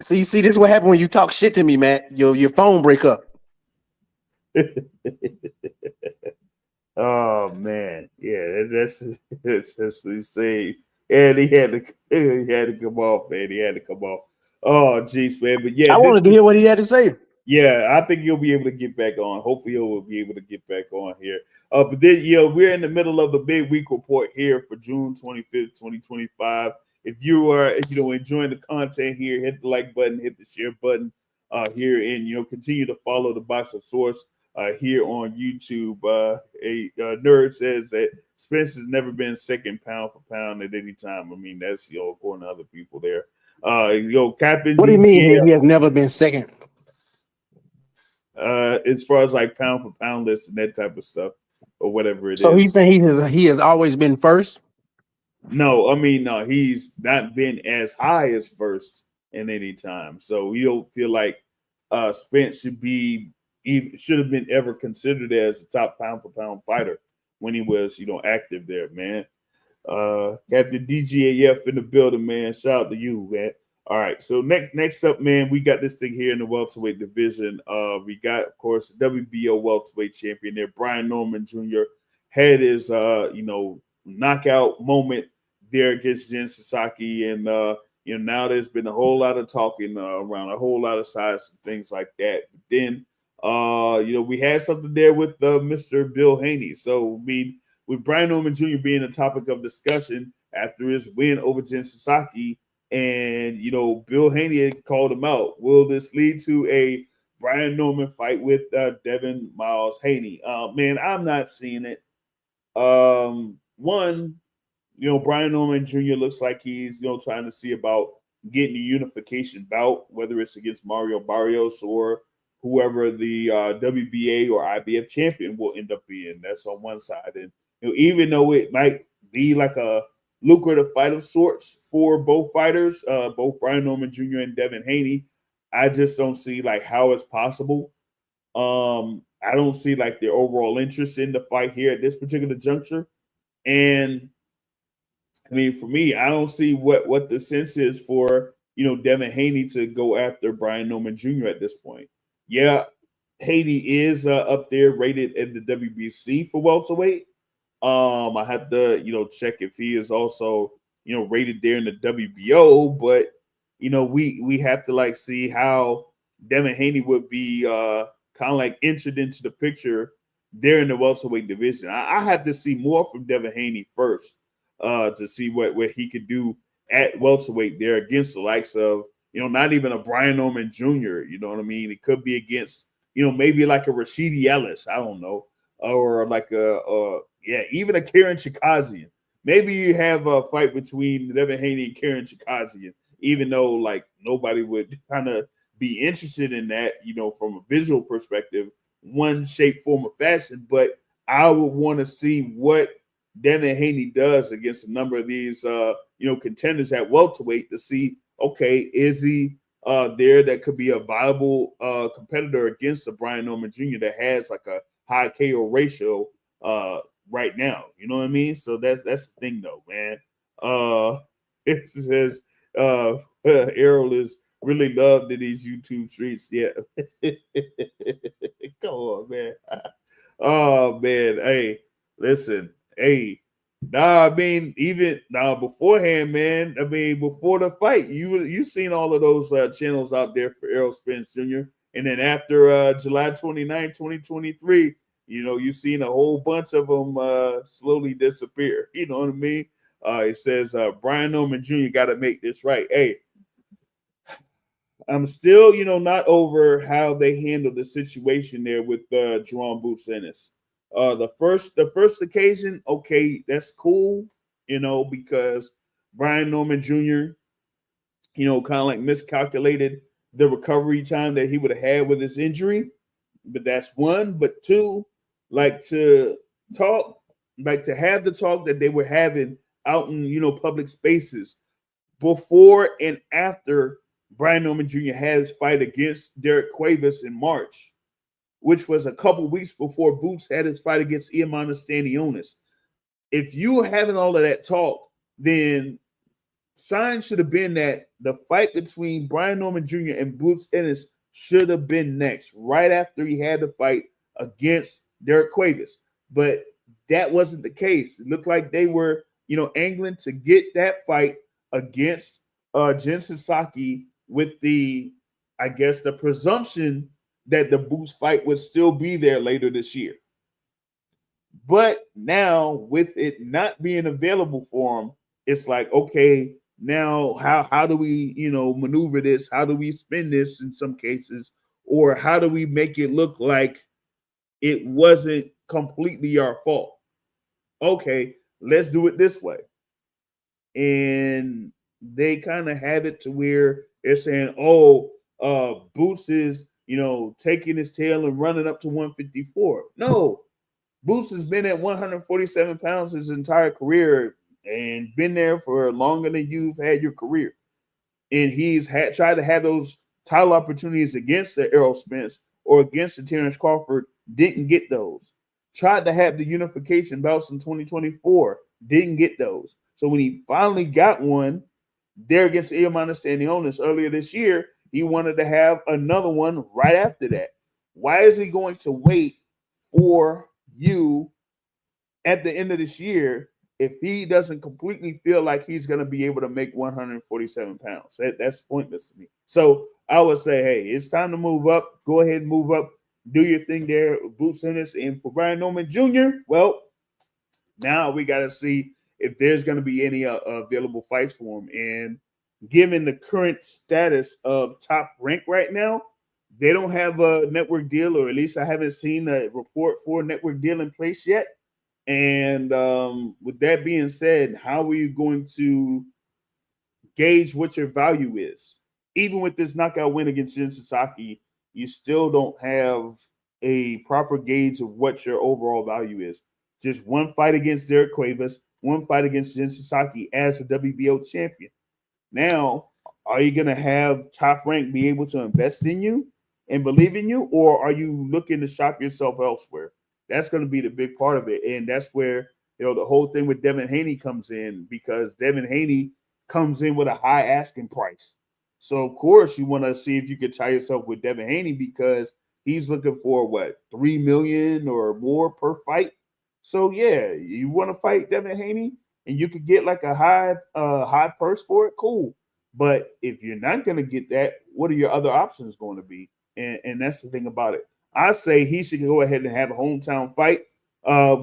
See, this is what happened when you talk shit to me, man. Your phone break up. Oh man, yeah, that's essentially saying, and he had to come off, man. He had to come off. Oh, jeez, man. But yeah, I wanted to hear what he had to say. yeah, I think he'll be able to get back on. Hopefully, he'll be able to get back on here. But then, we're in the middle of the Midweek Report here for June 25th, 2025. If you are, enjoying the content here, hit the like button, hit the share button here, and continue to follow the Box of Source here on YouTube. A nerd says that Spence has never been second pound for pound at any time. I mean, that's according to other people there. Captain. What do you mean he has never been second? As far as like pound for pound lists and that type of stuff or whatever it So is. he's saying he has always been first. No, I mean no, he's not been as high as first in any time. So you don't feel like Spence should have been ever considered as a top pound for pound fighter when he was active there, man. Captain DGAF in the building, man. Shout out to you, man. All right, so next up, man, we got this thing here in the welterweight division. We got, of course, WBO welterweight champion there, Brian Norman Jr. had his knockout moment there against Jen Sasaki, and now there's been a whole lot of talking around a whole lot of sides and things like that. But then we had something there with Mr. Bill Haney. So I mean, with Brian Norman Jr. being a topic of discussion after his win over Jen Sasaki. And, Bill Haney had called him out. Will this lead to a Brian Norman fight with Devin Miles Haney? Man, I'm not seeing it. One, Brian Norman Jr. looks like he's, trying to see about getting the unification bout, whether it's against Mario Barrios or whoever the WBA or IBF champion will end up being. That's on one side, and even though it might be like a lucrative fight of sorts for both fighters, both Brian Norman Jr. and Devin Haney, I just don't see like how it's possible. I don't see like their overall interest in the fight here at this particular juncture. And I mean, for me, I don't see what the sense is for Devin Haney to go after Brian Norman Jr. at this point. Yeah, Haney is up there rated at the WBC for welterweight. I have to check if he is also rated there in the WBO, but we have to like see how Devin Haney would be kind of like entered into the picture there in the welterweight division. I have to see more from Devin Haney first to see what he could do at welterweight there against the likes of not even a Brian Norman Jr. You know what I mean? It could be against maybe like a Rashidi Ellis. I don't know, or like even a Karen Chikazian. Maybe you have a fight between Devin Haney and Karen Chikazian, even though like nobody would kind of be interested in that, from a visual perspective, one shape, form, or fashion. But I would want to see what Devin Haney does against a number of these, contenders at welterweight to see, okay, is he there that could be a viable competitor against the Brian Norman Jr. that has like a high KO ratio right now. You know what I mean? So that's the thing though, man. It says Errol is really loved in these YouTube streets. Yeah. Come on, man. Oh man. Hey, listen. Hey. I mean, even beforehand, man. I mean, before the fight, you seen all of those channels out there for Errol Spence Jr. And then after July 29, 2023, you seen a whole bunch of them slowly disappear. You know what I mean? It says Brian Norman Jr. got to make this right. Hey, I'm still, not over how they handled the situation there with Jerome Boots Ennis. The first occasion, okay, that's cool, because Brian Norman Jr., kind of like miscalculated the recovery time that he would have had with his injury. But that's one. But two, like to talk, like to have the talk that they were having out in public spaces before and after Brian Norman Jr. had his fight against Derek Cuevas in March, which was a couple weeks before Boots had his fight against Iamana Stanionis. If you were having all of that talk, then sign should have been that the fight between Brian Norman Jr. and Boots Ennis should have been next, right after he had the fight against Derek Cuevas. But that wasn't the case. It looked like they were, angling to get that fight against Jen Sasaki with the presumption that the Boots fight would still be there later this year. But now, with it not being available for him, it's like, okay, now how do we, maneuver this? How do we spin this in some cases? Or how do we make it look like it wasn't completely our fault? Okay, let's do it this way. And they kind of have it to where they're saying, oh, Boots is, taking his tail and running up to 154. No, Boots has been at 147 pounds his entire career and been there for longer than you've had your career. And he's tried to have those title opportunities against the Errol Spence or against the Terence Crawford, didn't get those. Tried to have the unification bouts in 2024, didn't get those. So when he finally got one there against Iamana Stanionis earlier this year, he wanted to have another one right after that. Why is he going to wait for you at the end of this year if he doesn't completely feel like he's going to be able to make 147 pounds? That's pointless to me. So I would say, hey, it's time to move up. Go ahead and move up. Do your thing there, Boots Ennis. And for Brian Norman Jr., well, now we got to see if there's going to be any available fights for him. And given the current status of Top Rank right now, they don't have a network deal, or at least I haven't seen a report for a network deal in place yet. And with that being said, how are you going to gauge what your value is. Even with this knockout win against Jin Sasaki, you still don't have a proper gauge of what your overall value is. Just one fight against Derek Cuevas, one fight against Jin Sasaki as the WBO champion. Now, are you going to have Top Rank be able to invest in you and believe in you, or are you looking to shop yourself elsewhere? That's going to be the big part of it, and that's where the whole thing with Devin Haney comes in, because Devin Haney comes in with a high asking price. So of course you want to see if you could tie yourself with Devin Haney, because he's looking for what, 3 million or more per fight. So yeah, you want to fight Devin Haney and you could get like a high purse for it, cool. But if you're not going to get that, what are your other options going to be? And that's the thing about it. I say he should go ahead and have a hometown fight.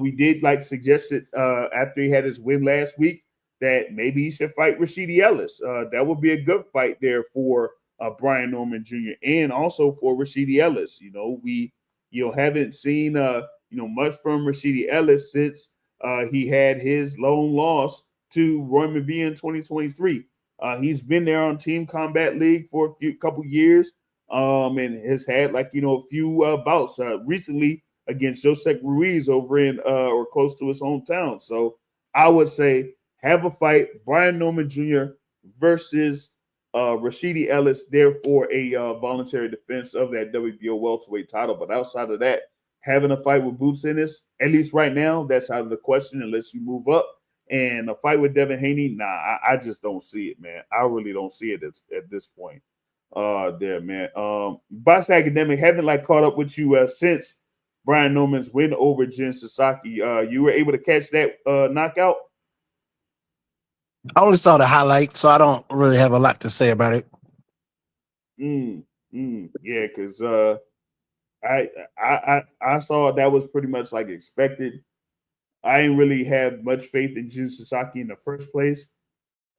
We did like suggested after he had his win last week that maybe he should fight Rashidi Ellis. That would be a good fight there for Brian Norman Jr. and also for Rashidi Ellis. We haven't seen much from Rashidi Ellis since he had his lone loss to Roy McVie in 2023. He's been there on Team Combat League for a couple years, and has had a few bouts recently against Josec Ruiz over in or close to his hometown. So I would say have a fight, Brian Norman Jr. versus Rashidi Ellis, there for a voluntary defense of that WBO welterweight title. But outside of that, having a fight with Boots Ennis, at least right now, that's out of the question unless you move up. And a fight with Devin Haney, nah, I just don't see it, man. I really don't see it at this point. There, man. Box Academic, haven't caught up with you since Brian Norman's win over Jin Sasaki. You were able to catch that knockout? I only saw the highlight, so I don't really have a lot to say about it. Yeah, because I saw that was pretty much like expected. I didn't really have much faith in Jin Sasaki in the first place.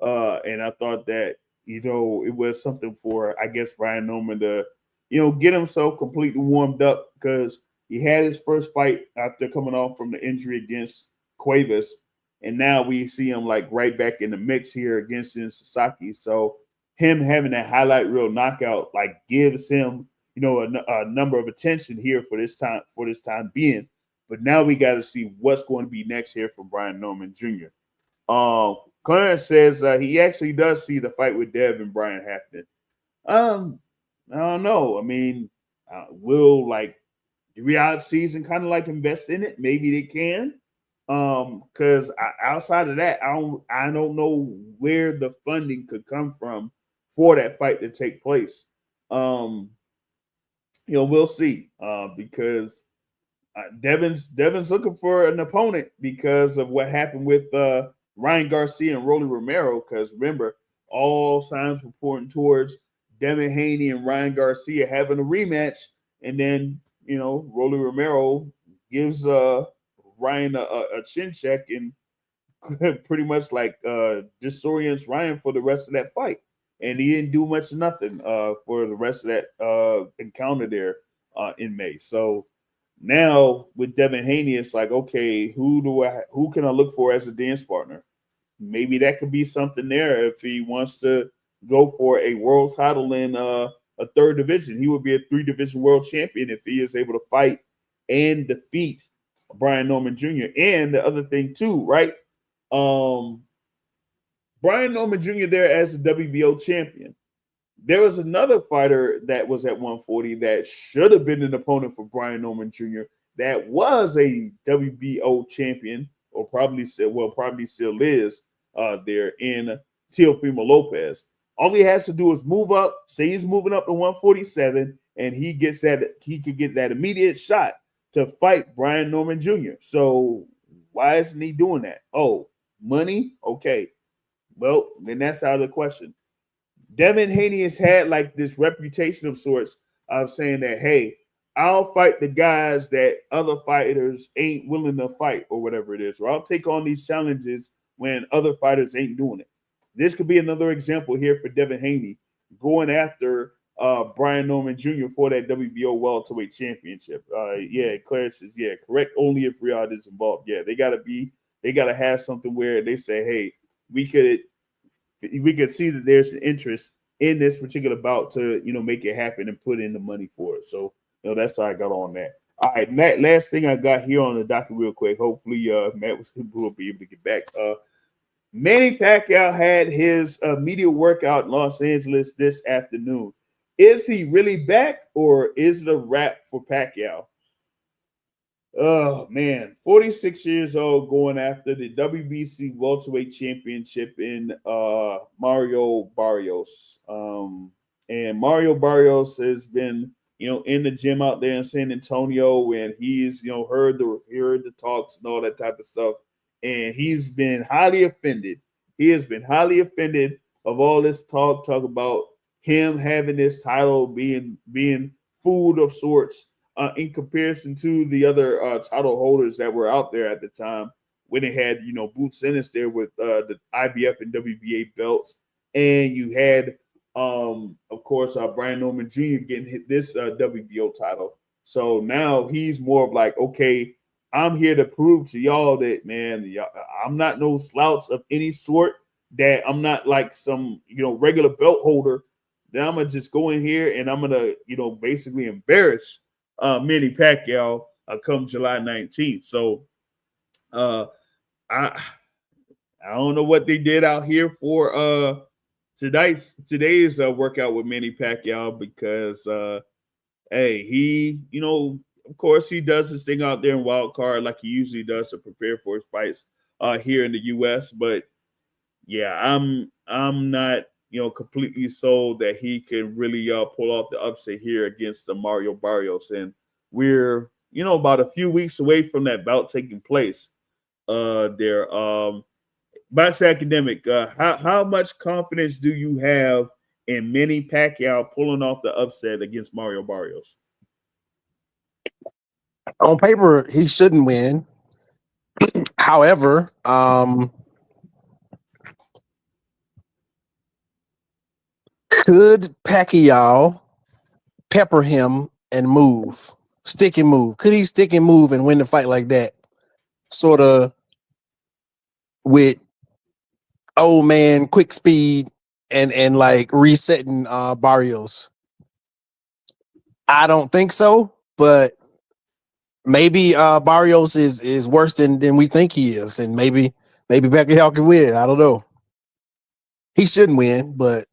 And I thought that, it was something for, I guess, Brian Norman to, get himself completely warmed up, because he had his first fight after coming off from the injury against Cuevas. And now we see him right back in the mix here against Jin Sasaki. So him having that highlight reel knockout gives him, a number of attention here for this time being. But now we got to see what's going to be next here for Brian Norman Jr. Clarence says he actually does see the fight with Dev and Brian happening. I don't know. I mean, will the Riyadh season kind of invest in it? Maybe they can. Because outside of that, I don't know where the funding could come from for that fight to take place. We'll see. Because Devin's looking for an opponent because of what happened with Ryan Garcia and Rolly Romero. Because remember, all signs were pointing towards Devin Haney and Ryan Garcia having a rematch, and then Rolly Romero gives Ryan a chin check and pretty much disorients Ryan for the rest of that fight, and he didn't do much of nothing for the rest of that encounter there in May. So now with Devin Haney, it's okay, who can I look for as a dance partner? Maybe that could be something there if he wants to go for a world title in a third division. He would be a 3-division world champion if he is able to fight and defeat Brian Norman Jr. And the other thing too, right? Brian Norman Jr. there as the WBO champion. There was another fighter that was at 140 that should have been an opponent for Brian Norman Jr. that was a WBO champion, or probably still is there in Teofimo Lopez. All he has to do is move up, say he's moving up to 147, and he could get that immediate shot to fight Brian Norman Jr. So why isn't he doing that? Oh, money? Okay. Well, then that's out of the question. Devin Haney has had this reputation of sorts of saying that, hey, I'll fight the guys that other fighters ain't willing to fight, or whatever it is, or I'll take on these challenges when other fighters ain't doing it. This could be another example here for Devin Haney going after Brian Norman Jr. for that WBO welterweight championship. Claire says, yeah, correct. Only if Riyadh is involved. Yeah, they gotta have something where they say, hey, we could we can see that there's an interest in this particular bout to make it happen and put in the money for it. So that's how I got on that. All right, Matt. Last thing I got here on the docket, real quick. Hopefully, Matt will be able to get back. Manny Pacquiao had his media workout in Los Angeles this afternoon. Is he really back, or is it a wrap for Pacquiao? Oh man, 46 years old, going after the WBC welterweight championship in Mario Barrios. And Mario Barrios has been, in the gym out there in San Antonio, and he's, heard the talks and all that type of stuff. And he's been highly offended. He has been highly offended of all this talk about him having this title being food of sorts. In comparison to the other title holders that were out there at the time, when they had, Boots Ennis there with the IBF and WBA belts, and you had, of course, Brian Norman Jr. getting this WBO title. So now he's more of like, okay, I'm here to prove to y'all that, man, I'm not no slouch of any sort. That I'm not like some, regular belt holder. Then I'm gonna just go in here and I'm gonna, basically embarrass Manny Pacquiao come July 19th. So I don't know what they did out here for today's workout with Manny Pacquiao, because hey, he, of course he does his thing out there in wild card like he usually does to prepare for his fights here in the US. But yeah, I'm not completely sold that he can really pull off the upset here against the Mario Barrios. And we're about a few weeks away from that bout taking place there. Box Academic, how much confidence do you have in Manny Pacquiao pulling off the upset against Mario Barrios? On paper, he shouldn't win. However, could Pacquiao pepper him and stick and move? Could he stick and move and win the fight like that? Sort of with old man quick speed and like resetting Barrios. I don't think so, but maybe Barrios is worse than we think he is, and maybe Pacquiao can win. I don't know. He shouldn't win, but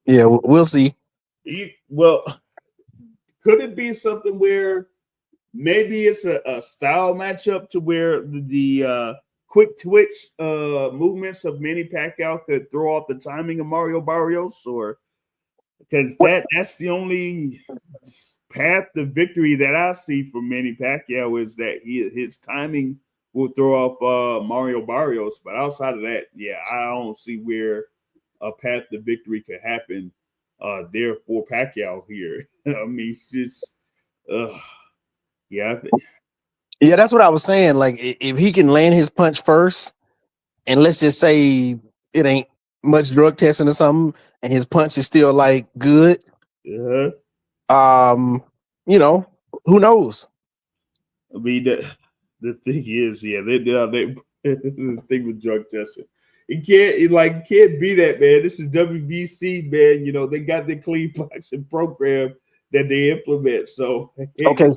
yeah, we'll see. Well, could it be something where maybe it's a style matchup to where the quick twitch movements of Manny Pacquiao could throw off the timing of Mario Barrios? Or because that's the only path to victory that I see for Manny Pacquiao, is that his timing will throw off Mario Barrios. But outside of that, yeah, I don't see where a path to victory could happen there for Pacquiao here. I mean, it's yeah. Yeah, that's what I was saying. Like, if he can land his punch first, and let's just say it ain't much drug testing or something, and his punch is still like good, who knows? I mean, the thing is, yeah, they the thing with drug testing. It can't be that, man. This is WBC, man. They got the clean boxing program that they implement. So okay,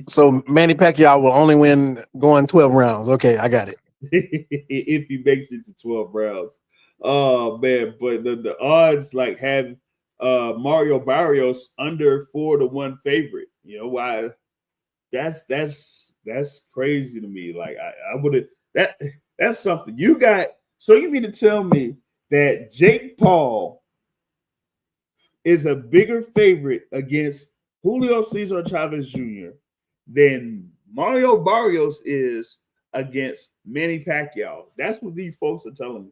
so Manny Pacquiao will only win going 12 rounds. Okay, I got it. If he makes it to 12 rounds. Oh man, but the odds like have Mario Barrios under 4-1 favorite. Why? That's crazy to me. Like I would have that's something you got. So you mean to tell me that Jake Paul is a bigger favorite against Julio Cesar Chavez Jr. than Mario Barrios is against Manny Pacquiao? That's what these folks are telling me.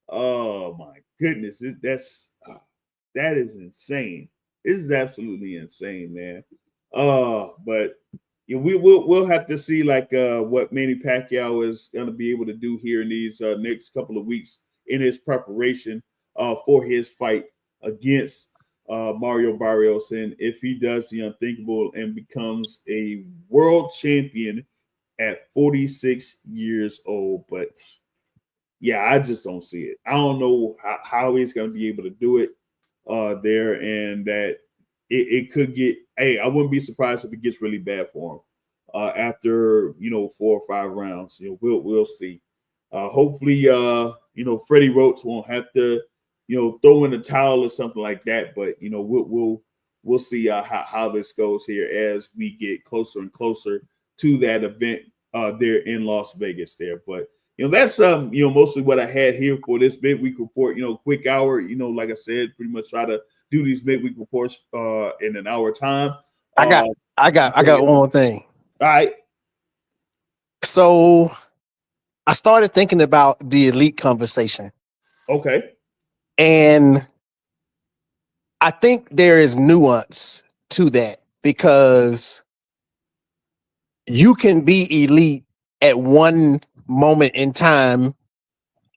Oh my goodness, that is insane. This is absolutely insane, man. But we'll have to see like what Manny Pacquiao is going to be able to do here in these next couple of weeks in his preparation for his fight against Mario Barrios, and if he does the unthinkable and becomes a world champion at 46 years old. But yeah, I just don't see it. I don't know how he's going to be able to do it there, and that it could get. Hey, I wouldn't be surprised if it gets really bad for him after 4 or 5 rounds. We'll see. Hopefully, Freddie Roach won't have to throw in the towel or something like that. But we'll see how this goes here as we get closer and closer to that event there in Las Vegas there. But that's mostly what I had here for this midweek report. Quick hour. Like I said, pretty much try to do these midweek reports in an hour time. I got one more thing. All right. So I started thinking about the elite conversation. Okay. And I think there is nuance to that because you can be elite at one moment in time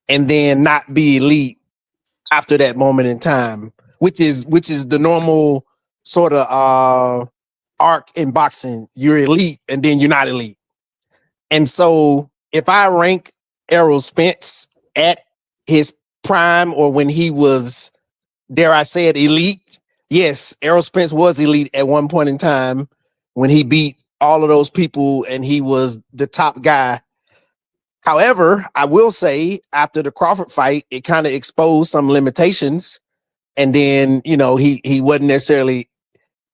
and then not be elite after that moment in time, which is the normal sort of arc in boxing. You're elite and then you're not elite. And so if I rank Errol Spence at his prime or when he was, dare I say it, elite, yes, Errol Spence was elite at one point in time when he beat all of those people and he was the top guy. However, I will say after the Crawford fight, it kind of exposed some limitations. And then, he wasn't necessarily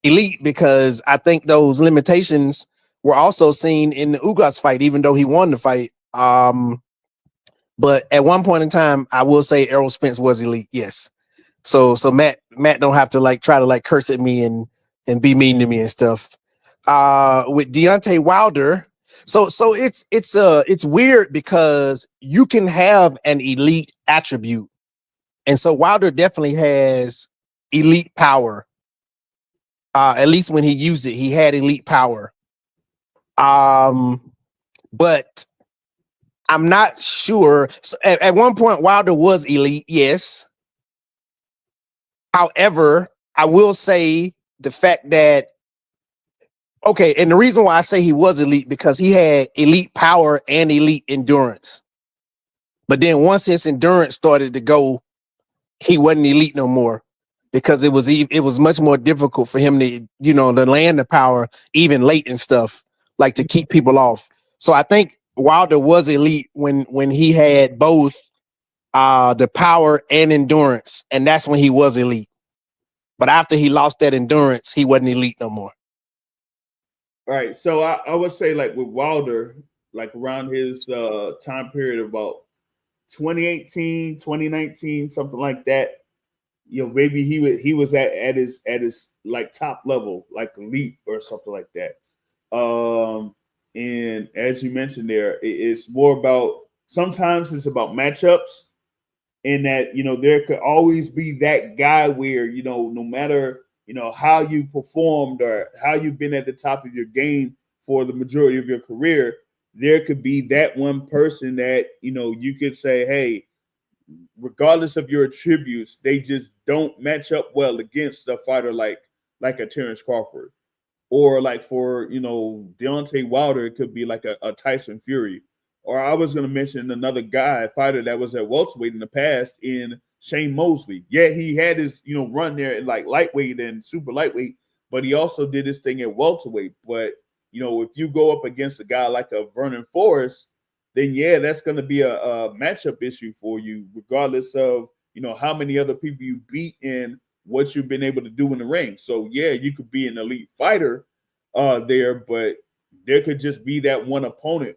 elite because I think those limitations were also seen in the Ugas fight, even though he won the fight. But at one point in time, I will say Errol Spence was elite. Yes. So Matt don't have to try to curse at me and be mean to me and stuff. With Deontay Wilder, so it's weird because you can have an elite attribute, and so Wilder definitely has elite power. At least when he used it, he had elite power. But I'm not sure. So at one point, Wilder was elite, yes. However, I will say the fact that, okay, and the reason why I say he was elite because he had elite power and elite endurance. But then once his endurance started to go, he wasn't elite no more because it was much more difficult for him to to land the power even late and stuff, like to keep people off. So I think Wilder was elite when he had both the power and endurance, and that's when he was elite. But after he lost that endurance, he wasn't elite no more. All right. So I would say with Wilder, around his time period about 2018, 2019, something like that. Maybe he was at his top level, elite or something like that. And as you mentioned there, it's more about sometimes it's about matchups, and that there could always be that guy where no matter how you performed or how you've been at the top of your game for the majority of your career, there could be that one person that you could say, hey, regardless of your attributes, they just don't match up well against a fighter like a Terence Crawford, or for Deontay Wilder, it could be like a Tyson Fury. Or I was going to mention another guy, fighter that was at welterweight in the past, in Shane Mosley. Yeah, he had his run there in lightweight and super lightweight, but he also did his thing at welterweight. But if you go up against a guy like a Vernon Forrest, then yeah, that's going to be a matchup issue for you, regardless of how many other people you beat and what you've been able to do in the ring. So yeah, you could be an elite fighter there, but there could just be that one opponent.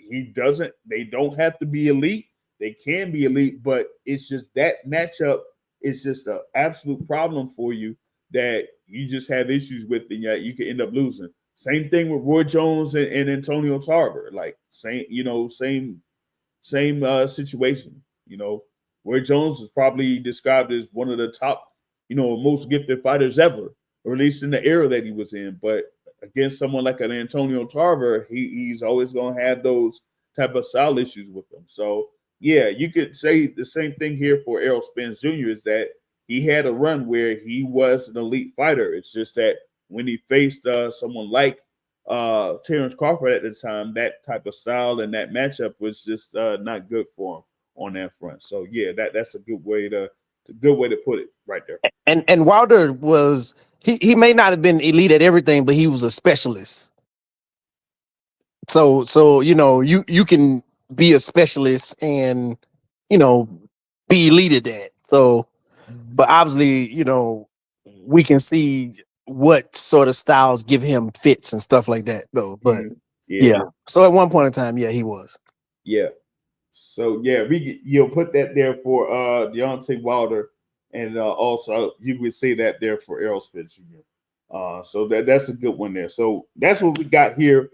They don't have to be elite. They can be elite, but it's just that matchup is just an absolute problem for you that you just have issues with, and yet you could end up losing. Same thing with Roy Jones and Antonio Tarver. Same situation. Roy Jones is probably described as one of the top, most gifted fighters ever, or at least in the era that he was in. But against someone like an Antonio Tarver, he's always going to have those type of style issues with him. So yeah, you could say the same thing here for Errol Spence Jr. is that he had a run where he was an elite fighter. It's just that when he faced someone like Terence Crawford at the time, that type of style and that matchup was just not good for him. on that front. So yeah, that's a good way to put it right there. And Wilder was he may not have been elite at everything, but he was a specialist. So you can be a specialist and be elite at that. So, but obviously we can see what sort of styles give him fits and stuff like that though. But yeah. So at one point in time, yeah, he was. Yeah. So yeah, you'll put that there for Deontay Wilder, and also you would say that there for Errol Spence Jr. So that's a good one there. So that's what we got here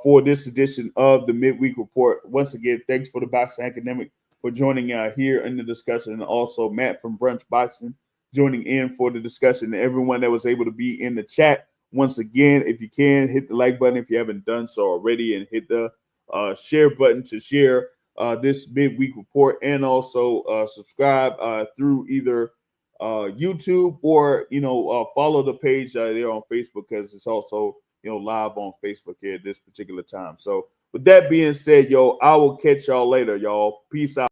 for this edition of the Midweek Report. Once again, thanks for the Boxing Academic for joining here in the discussion, and also Matt from Brunch Boxing joining in for the discussion, and everyone that was able to be in the chat. Once again, if you can, hit the like button if you haven't done so already, and hit the share button to share this midweek report, and also subscribe through either YouTube or follow the page there on Facebook, because it's also live on Facebook here at this particular time. So with that being said, I will catch y'all later, y'all. Peace out.